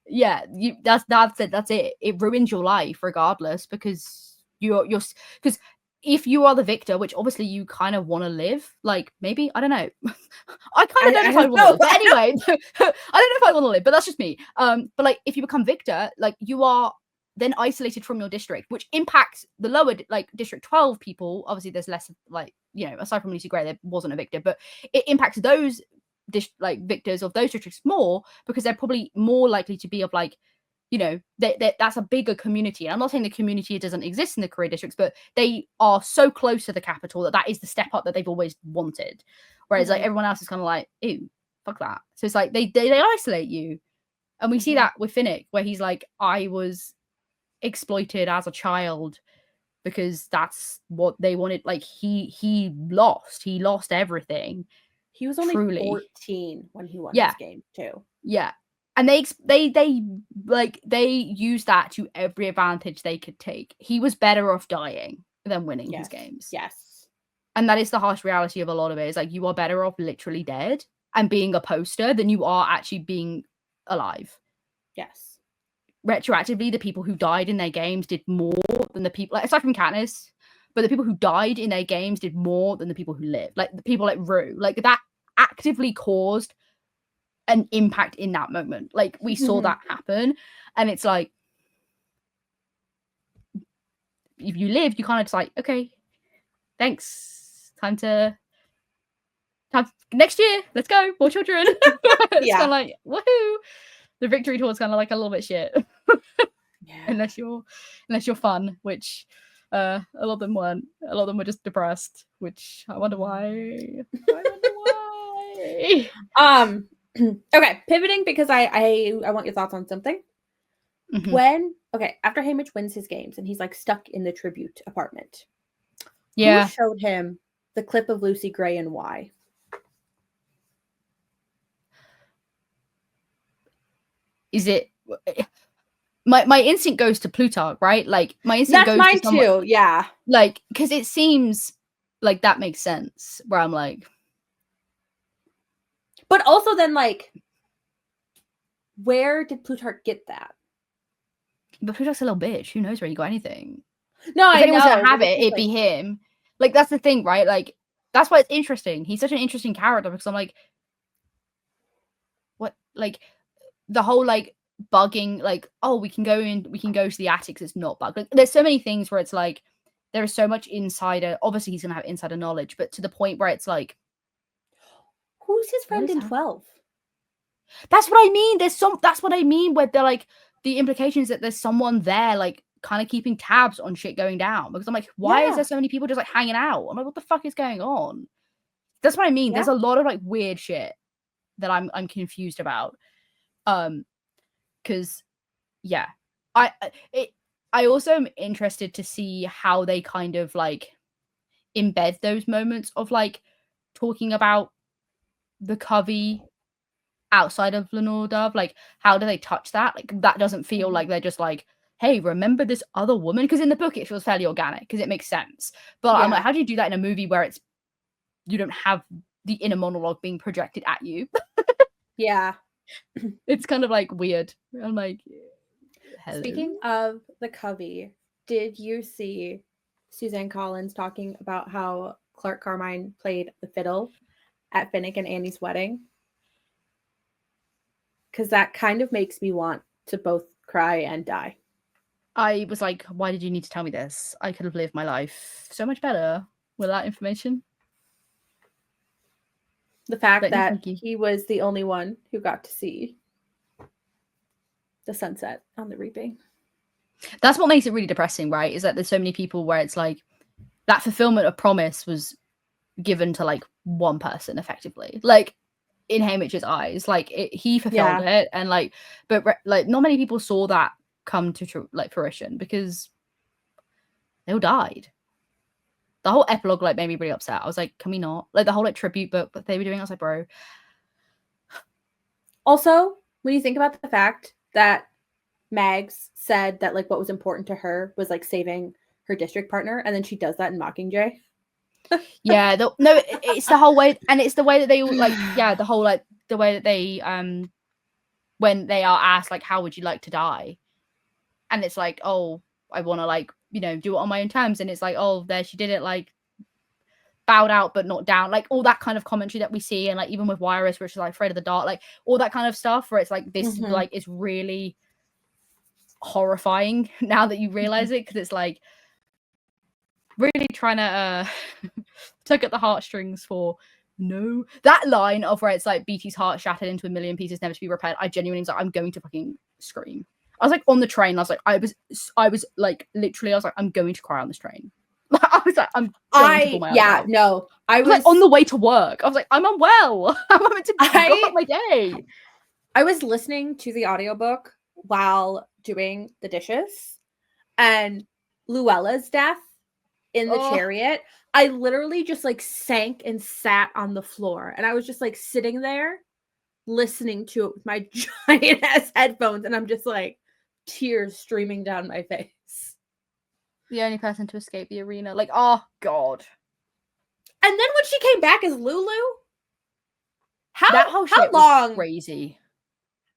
Yeah, that's it. That's it. It ruins your life regardless, because you're because if you are the victor, which obviously you kind of want to live, like maybe, I don't know. I kind of don't know if I want to live. But anyway, I don't know if I want to live, but that's just me. But like if you become victor, like you are then isolated from your district, which impacts the lower, like District 12 people. Obviously, there's less, like, you know, aside from Lucy Gray, there wasn't a victor, but it impacts those victors of those districts more, because they're probably more likely to be of like, you know, that's a bigger community. And I'm not saying the community doesn't exist in the career districts, but they are so close to the capital that is the step up that they've always wanted. Whereas like everyone else is kind of like, ew, fuck that. So it's like they isolate you. And we see that with Finnick, where he's like, I was exploited as a child because that's what they wanted. Like he lost everything. He was only 14 when he won his game too. Yeah. And they used that to every advantage they could take. He was better off dying than winning his games. Yes. And that is the harsh reality of a lot of it. Is like, you are better off literally dead and being a poster than you are actually being alive. Yes. Retroactively, the people who died in their games did more than the people, like, aside from Katniss, but the people who died in their games did more than the people who lived. Like the people like Rue, like that actively caused an impact in that moment. Like we saw that happen, and it's like, if you live, you kind of just like, okay, thanks, time next year, let's go, more children. It's kind of like, woohoo. The victory tour is kind of like a little bit shit. Unless you're fun, which a lot of them weren't. A lot of them were just depressed, which I wonder why. Okay, pivoting, because I want your thoughts on something. After Hamish wins his games and he's like stuck in the tribute apartment, who showed him the clip of Lucy Gray and why? Is it my instinct goes to Plutarch, right? Like my instinct goes mine to someone, too, yeah. Like, because it seems like that makes sense, where I'm like, but also then like, where did Plutarch get that? But Plutarch's a little bitch. Who knows where he got anything? No, if anyone's gonna have it, it'd be him. Like, that's the thing, right? Like, that's why it's interesting. He's such an interesting character, because I'm like, what? Like, the whole like bugging, like, oh, we can go to the attics, it's not bugged. Like, there's so many things where it's like, there is so much insider, obviously he's gonna have insider knowledge, but to the point where it's like, who's his friend in 12? That's what I mean. That's what I mean, where they're like, the implications that there's someone there, like, kind of keeping tabs on shit going down. Because I'm like, why is there so many people just like hanging out? I'm like, what the fuck is going on? That's what I mean. There's a lot of like weird shit that I'm confused about. Because I also am interested to see how they kind of like embed those moments of like talking about the Covey outside of Lenore Dove. Like, how do they touch that? Like, that doesn't feel like they're just like, hey, remember this other woman? Because in the book it feels fairly organic because it makes sense. But I'm like, how do you do that in a movie where you don't have the inner monologue being projected at you? Yeah. It's kind of like weird. I'm like, hello? Speaking of the Covey, did you see Suzanne Collins talking about how Clark Carmine played the fiddle at Finnick and Annie's wedding? Because that kind of makes me want to both cry and die. I was like, why did you need to tell me this? I could have lived my life so much better with that information. The fact that he was the only one who got to see the sunset on the reaping. That's what makes it really depressing, right? Is that there's so many people where it's like that fulfillment of promise was given to like one person effectively. Like in Haymitch's eyes, like he fulfilled it, and like, but like not many people saw that come to like fruition because they all died. The whole epilogue like made me really upset. I was like, can we not? Like the whole like tribute book that they were doing, I was like, bro. Also, when you think about the fact that Mags said that like what was important to her was like saving her district partner, and then she does that in Mockingjay. Yeah, no, it's the whole way, and it's the way that they all like, the whole like the way that they when they are asked like, how would you like to die, and it's like, oh, I want to like, you know, do it on my own terms, and it's like, oh, there she did it, like bowed out but not down, like all that kind of commentary that we see, and like even with Wireless, which is like afraid of the dark, like all that kind of stuff, where it's like this like is really horrifying now that you realize it, because it's like really trying to tug at the heartstrings for that line of where it's like BT's heart shattered into a million pieces never to be repaired. I genuinely was like, I'm going to fucking scream. I was like on the train, I was like, I was like literally, I was like, I'm going to cry on this train. I was like, I'm going to pull my eyes out. No, I was like on the way to work. I was like, I'm unwell. I'm meant to go about my day. I was listening to the audiobook while doing the dishes, and Luella's death in the chariot, I literally just like sank and sat on the floor, and I was just like sitting there listening to it with my giant ass headphones, and I'm just like tears streaming down my face. The only person to escape the arena, like, oh god. And then when she came back as Lulu, how long was crazy.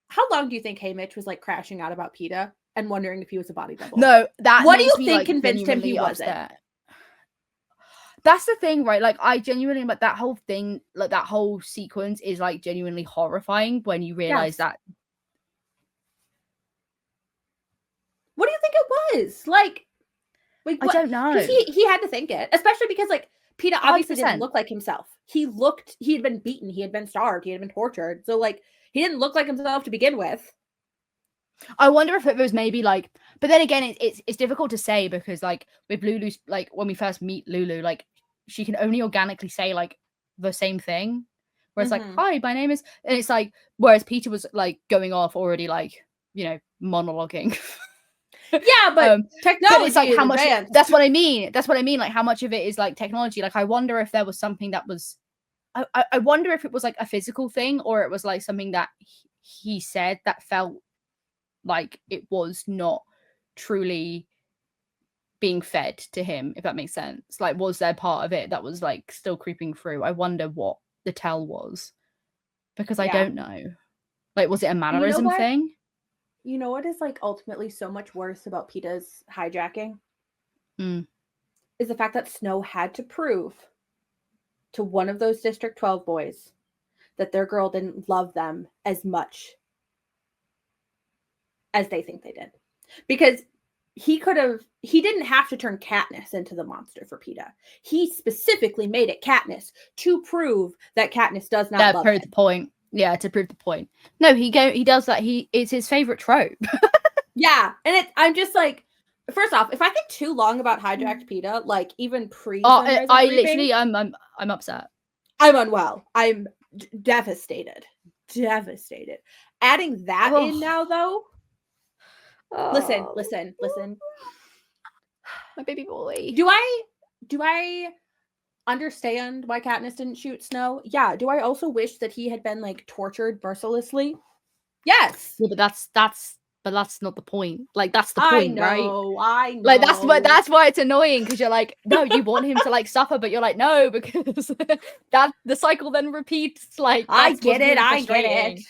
How long do you think Haymitch was like crashing out about PETA and wondering if he was a body double? No, what do you think like, convinced him he wasn't? That's the thing, right? Like, I genuinely, like, that whole thing, like, that whole sequence is, like, genuinely horrifying when you realize that. What do you think it was? Like I don't know. Because he had to think it, especially because, like, PETA obviously didn't look like himself. He had been beaten, he had been starved, he had been tortured. So, like, he didn't look like himself to begin with. I wonder if it was maybe like, but then again, it's difficult to say because like with Lulu, like when we first meet Lulu, like she can only organically say like the same thing, whereas like, hi, my name is, and it's like, whereas Peter was like going off already, like, you know, monologuing. Yeah, but technology it's like is how much. advanced. That's what I mean. Like how much of it is like technology. Like I wonder if there was something that was. I wonder if it was like a physical thing or it was like something that he said that felt like it was not truly being fed to him, if that makes sense. Like, was there part of it that was like still creeping through? I wonder what the tell was, because I don't know. Like, was it a mannerism thing? You know what is like ultimately so much worse about PETA's hijacking? Is the fact that Snow had to prove to one of those District 12 boys that their girl didn't love them as much as they think they did. Because he didn't have to turn Katniss into the monster for PETA. He specifically made it Katniss to prove that Katniss does not love him. To prove the point. Yeah, to prove the point. No, he does that. It's his favorite trope. Yeah, and I'm just like, first off, if I think too long about hijacked PETA, like even pre Oh, Sunrise I of Reaping, literally, I'm upset. I'm unwell. I'm devastated. Devastated. Adding that in now, though. Listen, Oh, listen, listen. my baby boy. Do I understand why Katniss didn't shoot Snow? Yeah. Do I also wish that he had been like tortured mercilessly? Yes. Yeah, but that's not the point. Like, that's the I point, right? know. I Like, know. that's why it's annoying, because you're like, no, you want him to like suffer, but you're like, no, because that the cycle then repeats. Like, I that's get what's it. really I get frustrating. it.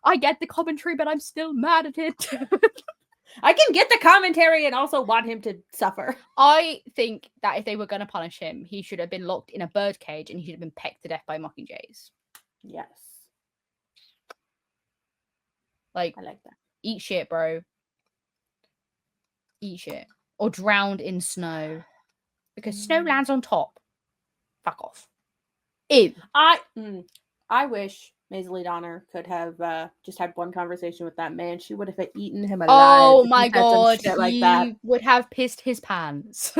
I get the commentary, but I'm still mad at it. I can get the commentary and also want him to suffer. I think that if they were going to punish him, he should have been locked in a bird cage and he should have been pecked to death by mockingjays. Yes. Like, I like that. eat shit, bro. Eat shit. Or drowned in snow. Because snow lands on top. Fuck off. Ew. I wish Maisie Donner could have just had one conversation with that man. She would have eaten him alive. Oh If my he said some god, shit like he that. would have pissed his pants.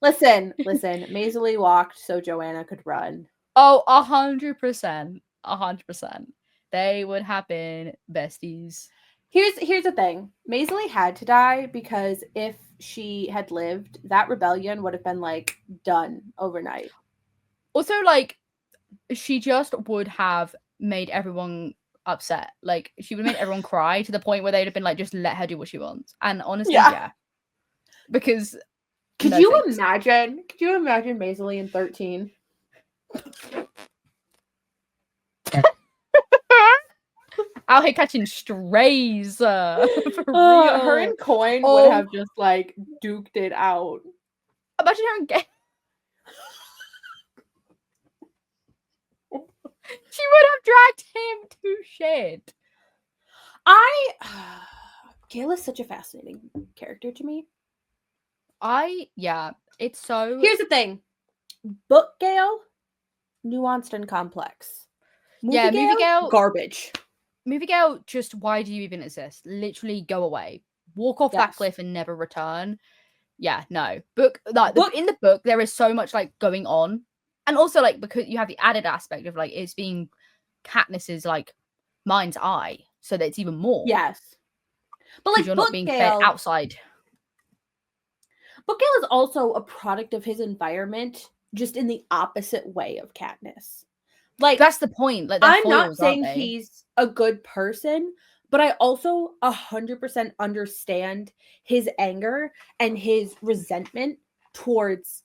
Listen. Maisie walked so Joanna could run. Oh, 100%. 100%. They would have been besties. Here's the thing. Maisie had to die because if she had lived, that rebellion would have been like done overnight. Also, like, she just would have made everyone upset. Like, she would have made everyone cry to the point where they'd have been like, just let her do what she wants. And honestly, yeah. Because Could no you thanks. imagine? Could you imagine Maisie in 13? Out here catching strays. For real. Her and Coin would Oh. have just like duked it out. Imagine her and Gay. She would have dragged him to shit. Gail is such a fascinating character to me. Yeah, it's so. Here's the thing. Book Gail, nuanced and complex. Movie Gale, garbage. Movie Gale, just why do you even exist? Literally go away. Walk off that cliff and never return. Yeah, no. In the book, there is so much like going on. And also like because you have the added aspect of like it's being Katniss's like mind's eye. So that it's even more. Yes. But like you're not being fed outside. Book Gale is also a product of his environment, just in the opposite way of Katniss. Like that's the point. Like I'm not saying he's a good person, but I also 100% understand his anger and his resentment towards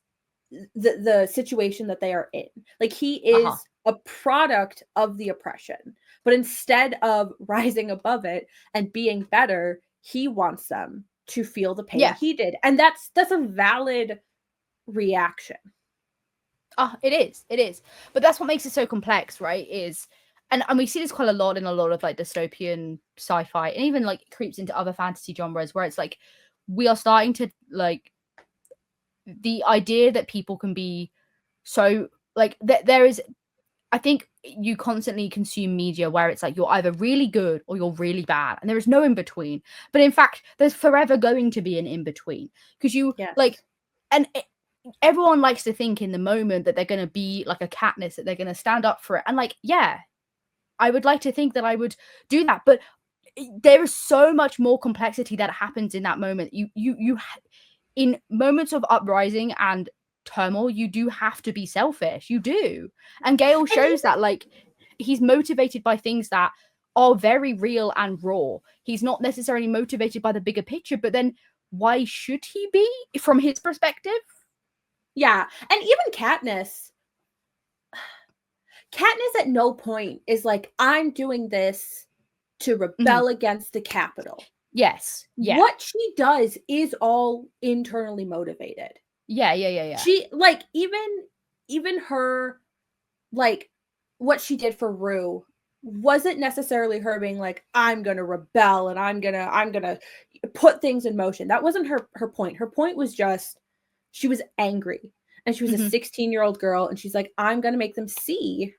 the situation that they are in. Like he is a product of the oppression, but instead of rising above it and being better, he wants them to feel the pain he did. And that's a valid reaction. It is. But that's what makes it so complex, right? And we see this quite a lot in a lot of like dystopian sci-fi, and even like creeps into other fantasy genres where it's like we are starting to like the idea that people can be so like there is. I think you constantly consume media where it's like you're either really good or you're really bad, and there is no in between. But in fact, there's forever going to be an in between because everyone likes to think in the moment that they're going to be like a Katniss, that they're going to stand up for it. And like, yeah, I would like to think that I would do that. But there is so much more complexity that happens in that moment. In moments of uprising and turmoil, you do have to be selfish. You do. And Gale shows that like he's motivated by things that are very real and raw. He's not necessarily motivated by the bigger picture, but then why should he be from his perspective? Yeah, and even Katniss at no point is like, I'm doing this to rebel against the Capitol. Yes. Yeah. What she does is all internally motivated. Yeah. She like even her like what she did for Rue wasn't necessarily her being like, I'm gonna rebel and I'm gonna put things in motion. That wasn't her point. Her point was just she was angry. And she was a 16-year-old girl, and she's like, I'm gonna make them see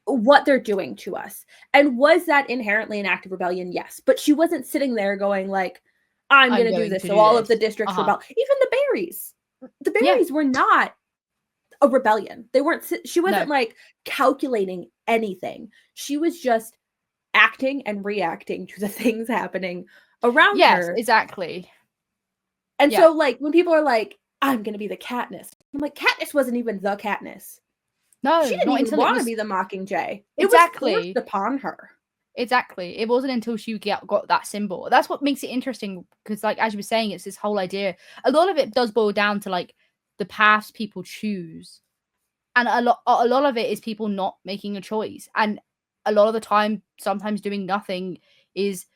what they're doing to us. And was that inherently an act of rebellion? Yes. But she wasn't sitting there going like, I'm going to do this. So all of the districts rebel. Even the berries. The berries were not a rebellion. They weren't, she wasn't like calculating anything. She was just acting and reacting to the things happening around her. Yes, exactly. And so like when people are like, I'm going to be the Katniss. I'm like, Katniss wasn't even the Katniss. No, she didn't even want to be the Mockingjay. It was forced upon her. Exactly. It wasn't until she got that symbol. That's what makes it interesting because, like, as you were saying, it's this whole idea. A lot of it does boil down to like the paths people choose, and a lot of it is people not making a choice. And a lot of the time, sometimes doing nothing is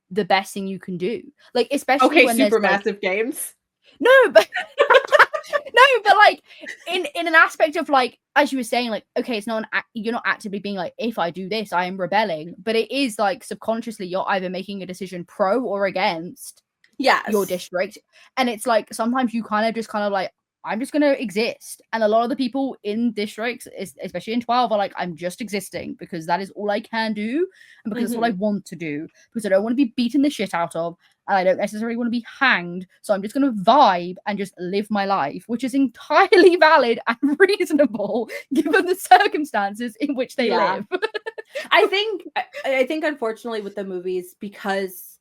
the best thing you can do. Like, especially when super there's massive games. No, but no, but like in an aspect of like, as you were saying, like, okay, it's not you're not actively being like, if I do this, I am rebelling, but it is like subconsciously you're either making a decision pro or against your district, and it's like sometimes you kind of like, I'm just going to exist. And a lot of the people in districts, especially in 12, are like, I'm just existing because that is all I can do. And because it's what I want to do. Because I don't want to be beaten the shit out of. And I don't necessarily want to be hanged. So I'm just going to vibe and just live my life, which is entirely valid and reasonable given the circumstances in which they live. I think unfortunately with the movies, because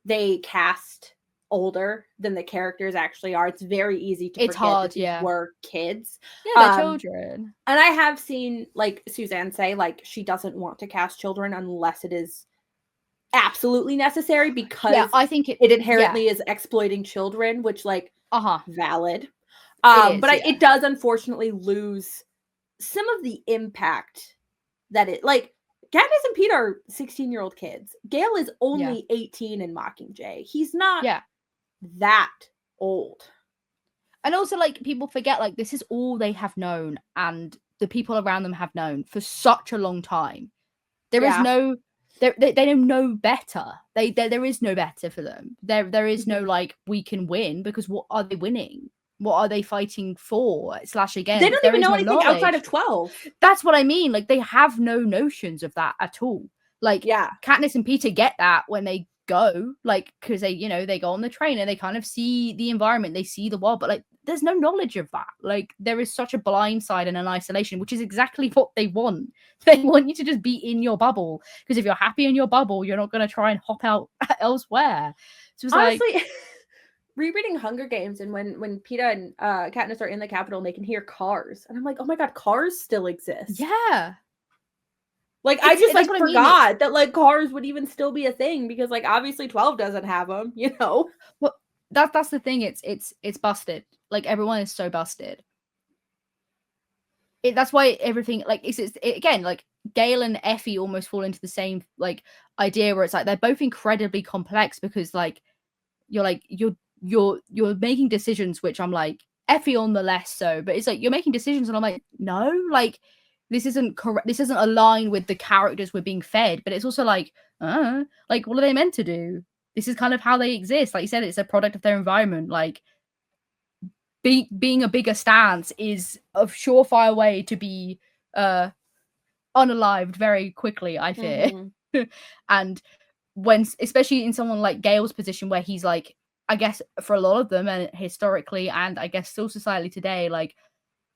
they cast older than the characters actually are, it's very easy to forget that these were kids. They're children. And I have seen like Suzanne say like she doesn't want to cast children unless it is absolutely necessary, because I think it inherently is exploiting children, which like valid. It does unfortunately lose some of the impact that it like. Katniss and Pete are 16-year-old kids. Gale is only 18 in Mockingjay. He's not that old. And also, like, people forget, like, this is all they have known and the people around them have known for such a long time. There is no... They don't know better. There is no better for them. There is no, like, we can win, because what are they winning? What are they fighting for / against? They don't even know anything outside of 12. That's what I mean. Like, they have no notions of that at all. Like, Katniss and Peter get that when they go, like, because they, you know, they go on the train and they kind of see the environment, they see the world, but like, there's no knowledge of that. Like, there is such a blind side and an isolation, which is exactly what they want. They want you to just be in your bubble, because if you're happy in your bubble, you're not going to try and hop out elsewhere. So it's honestly, like... rereading Hunger Games, and when Peeta and Katniss are in the Capitol and they can hear cars, and I'm like, oh my god, cars still exist. Yeah. Like, I just like forgot that like cars would even still be a thing, because like obviously 12 doesn't have them, you know. Well, that's the thing. It's busted. Like, everyone is so busted. That's why everything, like, it's again, like, Gale and Effie almost fall into the same like idea, where it's like they're both incredibly complex, because like you're making decisions, which I'm like, Effie on the less so, but it's like you're making decisions and I'm like, no, like, this isn't correct. This doesn't align with the characters we're being fed. But it's also like, like, what are they meant to do? This is kind of how they exist. Like you said, it's a product of their environment. Like, being a bigger stance is a surefire way to be unalived very quickly, I fear. And when, especially in someone like Gale's position, where he's like, I guess for a lot of them, and historically, and I guess still society today, like,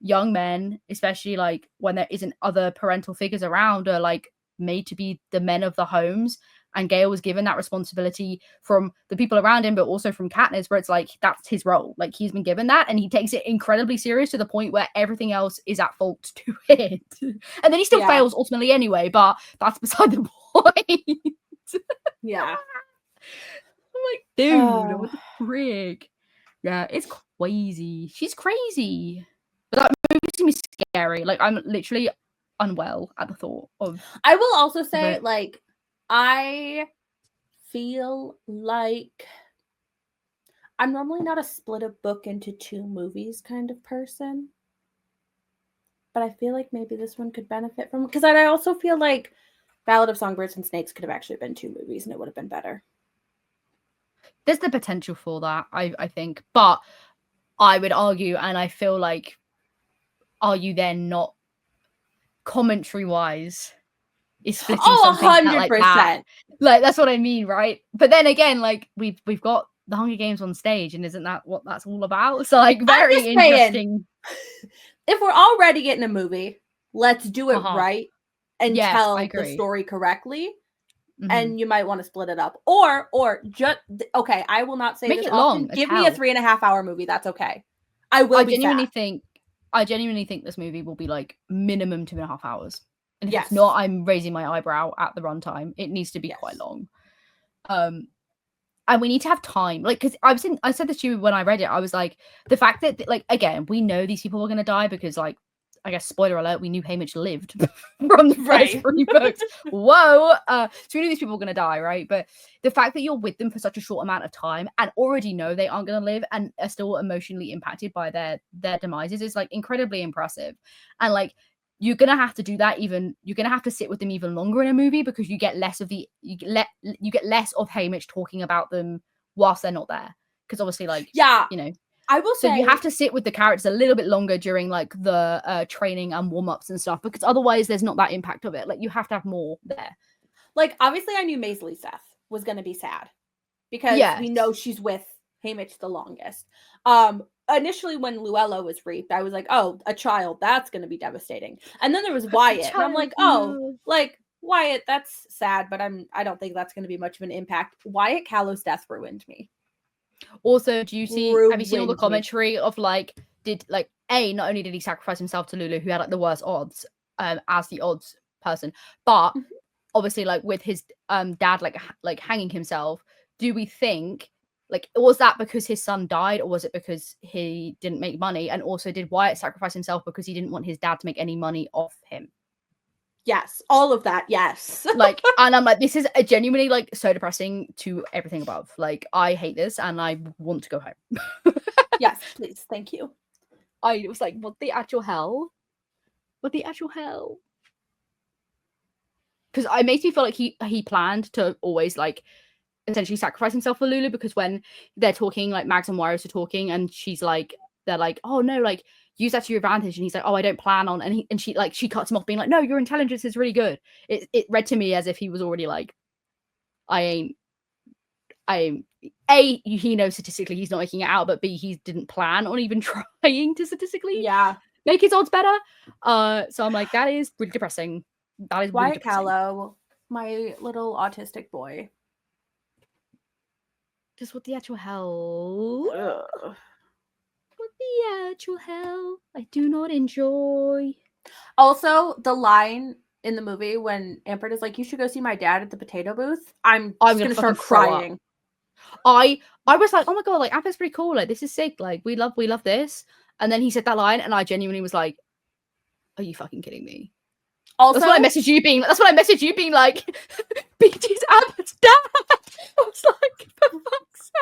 young men, especially like when there isn't other parental figures around, are like made to be the men of the homes. And Gale was given that responsibility from the people around him, but also from Katniss, where it's like, that's his role. Like, he's been given that, and he takes it incredibly serious, to the point where everything else is at fault to it. And then he still fails ultimately anyway, but that's beside the point. Yeah. I'm like, dude, what the frig? Yeah, it's crazy. She's crazy. But that movie's gonna be scary. Like, I'm literally unwell at the thought of... I will also say, like, I feel like I'm normally not a split a book into 2 movies kind of person, but I feel like maybe this one could benefit from, because I also feel like Ballad of Songbirds and Snakes could have actually been 2 movies and it would have been better. There's the potential for that, I think, but I would argue, and I feel like, are you then not... commentary wise is splitting Oh, something like that. 100%. Like that's what I mean, right? But then again, like we've got the Hunger Games on stage, and isn't that what that's all about? So like very just saying, interesting. if we're already getting a movie, let's do it right and Yes, I tell the agree. story correctly. Mhm. And you might want to split it up, or just okay. I will not say Make this it often. long as Give me a hell. 3.5 hour movie. That's okay. I will I be genuinely sad. think I genuinely think this movie will be like minimum 2.5 hours. And if Yes. it's not, I'm raising my eyebrow at the runtime. It needs to be Yes. quite long. And we need to have time. Like, because I said this to you when I read it. I was like, the fact that like again, we know these people are gonna die because like I guess spoiler alert, we knew Haymitch lived from the first Right. 3 books. Whoa. So we knew these people were gonna die, right? But the fact that you're with them for such a short amount of time and already know they aren't gonna live and are still emotionally impacted by their demises is like incredibly impressive. And like you're gonna have to do that you're gonna have to sit with them even longer in a movie because you get less of Haymitch talking about them whilst they're not there. Because obviously, like, Yeah, you know, I will so say you have to sit with the characters a little bit longer during like the training and warm-ups and stuff because otherwise there's not that impact of it. Like you have to have more there. like obviously I knew Maisley Seth was gonna be sad because we know she's with Haymitch the longest. Initially when Luella was raped, I was like, oh, a child, that's gonna be devastating. And then there was Wyatt, and I'm like, oh, like Wyatt, that's sad, but I don't think that's gonna be much of an impact. Wyatt Callow's death ruined me. Also, have you seen all the commentary of like, not only did he sacrifice himself to Lulu, who had like the worst odds, as the odds person, but obviously like with his dad like hanging himself, do we think like was that because his son died or was it because he didn't make money? And also did Wyatt sacrifice himself because he didn't want his dad to make any money off him? Yes, all of that, yes. Like, and I'm like, this is genuinely like so depressing to everything above. Like, I hate this and I want to go home. Yes, please, thank you. I was like, what the actual hell? What the actual hell? Because it makes me feel like he planned to always like essentially sacrifice himself for Lulu because when they're talking, like Mags and Warriors are talking, and she's like, they're like, oh no, like use that to your advantage, and he's like, oh, I don't plan on, and she cuts him off, being like, no, your intelligence is really good. It read to me as if he was already like, he knows statistically he's not making it out, but B, he didn't plan on even trying to statistically make his odds better. So I'm like, that is really depressing. That is really Wyatt depressing. Callow, my little autistic boy. Just what the actual hell? Ugh. What the actual hell? I do not enjoy. Also, the line in the movie when Ampert is like, you should go see my dad at the potato booth, I'm just gonna start crying. I was like, oh my god, like Ampert's pretty cool, like this is sick, like we love this. And then he said that line and I genuinely was like, are you fucking kidding me? Also, that's what I messaged you being like, BT's Ampert's dad. I was like, for fuck's sake.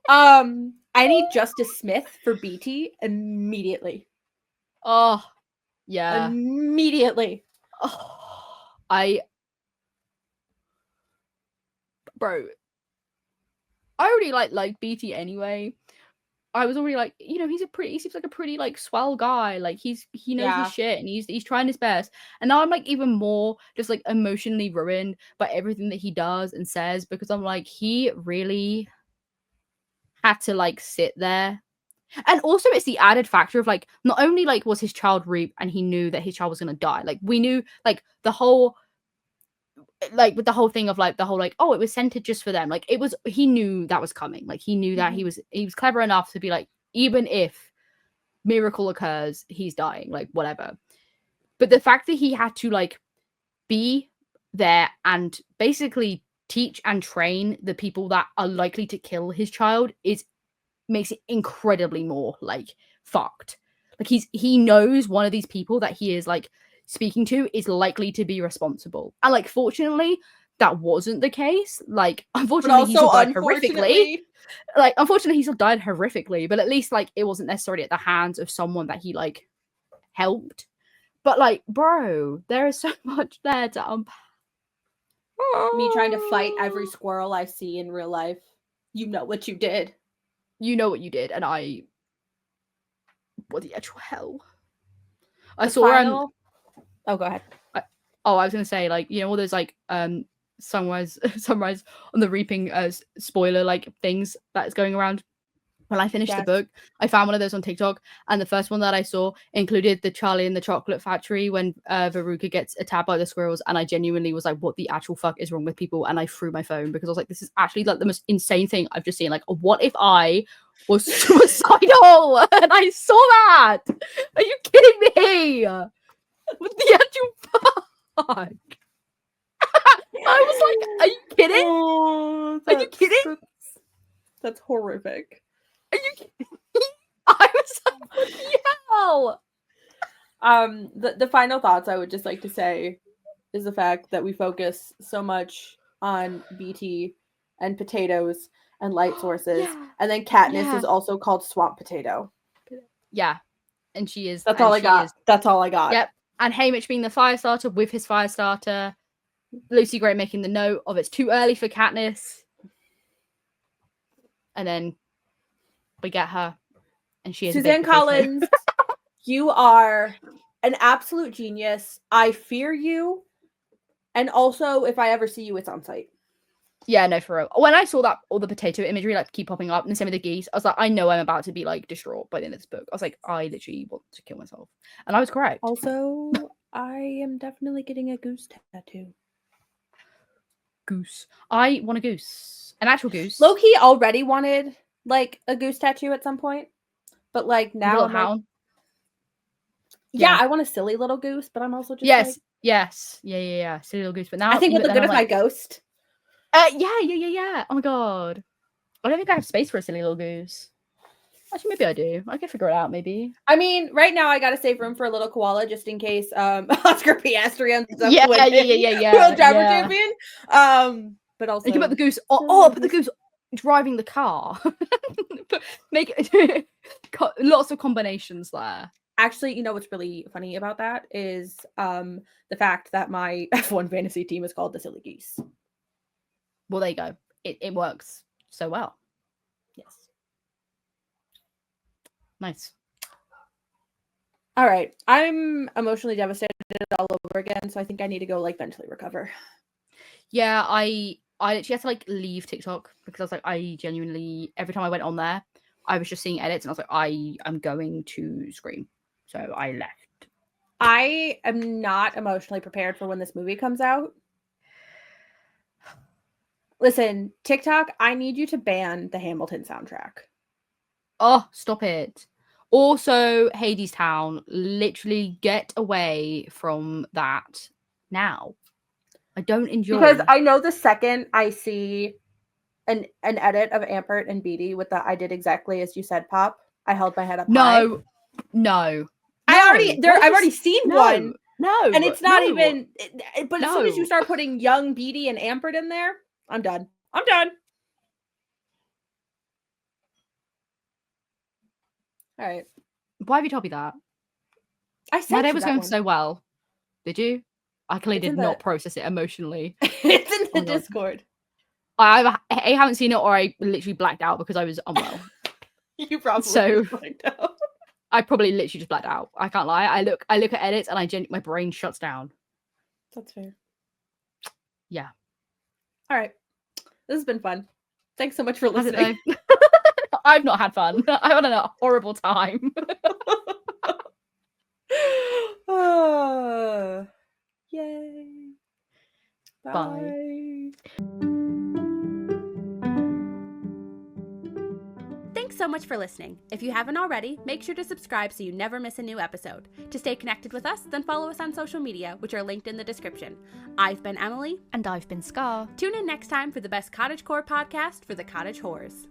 I need Justice Smith for BT immediately. Oh, yeah. Immediately. Oh, bro, I already like BT anyway. I was already like, he seems like a pretty like swell guy. Like he knows his shit and he's trying his best. And now I'm like even more just like emotionally ruined by everything that he does and says because I'm like, he really had to like sit there. And also it's the added factor of like not only like was his child raped and he knew that his child was gonna die. Like we knew like the whole like with the whole thing of like the whole like, oh, it was scented just for them. Like it was, he knew that was coming. Like he knew that he was clever enough to be like, even if miracle occurs, he's dying, like whatever. But the fact that he had to like be there and basically teach and train the people that are likely to kill his child makes it incredibly more like fucked. Like he knows one of these people that he is like speaking to is likely to be responsible. And like fortunately that wasn't the case. Like unfortunately he still died horrifically. Like unfortunately he still died horrifically, but at least like it wasn't necessarily at the hands of someone that he like helped. But like, bro, there is so much there to unpack. Me trying to fight every squirrel I see in real life. You know what you did. You know what you did, and what the actual hell? I saw Oh, go ahead. I was gonna say, like, you know, all those like sunrise on the reaping spoiler like things that's going around. When I finished the book, I found one of those on TikTok, and the first one that I saw included the Charlie and the Chocolate Factory when Veruca gets attacked by the squirrels, and I genuinely was like, what the actual fuck is wrong with people? And I threw my phone because I was like, this is actually like the most insane thing I've just seen. Like, what if I was suicidal and I saw that? Are you kidding me? What the actual fuck? I was like, are you kidding? Oh, are you kidding? That's horrific. Are you kidding? I was like, what the hell? The final thoughts I would just like to say is the fact that we focus so much on BT and potatoes and light sources, and then Katniss is also called Swamp Potato. Yeah, and she is. That's all I got. That's all I got. Yep. And Haymitch being the fire starter with his fire starter. Lucy Gray making the note of it's too early for Katniss. And then we get her, and she is Suzanne Collins. You are an absolute genius. I fear you. And also, if I ever see you, it's on site. Yeah, no, for real. When I saw that, all the potato imagery like keep popping up, and the same with the geese, I was like, I know I'm about to be like distraught by the end of this book. I was like, I literally want to kill myself, and I was correct. Also, I am definitely getting a goose tattoo. Goose. I want a goose, an actual goose. Loki already wanted like a goose tattoo at some point, but like now, I'm like, yeah, I want a silly little goose, but I'm also just yes, like, yeah, silly little goose. But now I think would look good as my ghost. Yeah. Oh my god, I don't think I have space for a silly little goose. Actually, maybe I do. I can figure it out. Maybe. I mean, right now I gotta save room for a little koala just in case Oscar Piastri ends up yeah, World Driver Champion. But also, think about the goose. Put the goose driving the car. Make it lots of combinations there. Actually, you know what's really funny about that is the fact that my F1 fantasy team is called the Silly Geese. Well, there you go. It works so well. Yes. Nice. All right. I'm emotionally devastated all over again, so I think I need to go like mentally recover. Yeah, I literally had to like leave TikTok because I was like, I genuinely every time I went on there, I was just seeing edits and I was like, I am going to scream. So I left. I am not emotionally prepared for when this movie comes out. Listen, TikTok, I need you to ban the Hamilton soundtrack. Oh, stop it. Also, Hadestown, literally get away from that now. I don't enjoy. Because I know the second I see an edit of Ampert and Beatty with the I did exactly as you said pop, I held my head up high. No. I've already seen one. No. And it's not even but as soon as you start putting young Beatty and Ampert in there, I'm done. All right. Why have you told me that? I said my day was going so well. Did you? I clearly did not process it emotionally. It's in the Discord. I haven't seen it, or I literally blacked out because I was unwell. You probably blacked out. I probably literally just blacked out. I can't lie. I look at edits and my brain shuts down. That's fair. Yeah. All right. This has been fun. Thanks so much for listening. I've not had fun. I've had a horrible time. Yay. Bye. Thanks so much for listening. If you haven't already, make sure to subscribe so you never miss a new episode. To stay connected with us, then follow us on social media, which are linked in the description. I've been Emily. And I've been Scar. Tune in next time for the best cottagecore podcast for the cottage whores.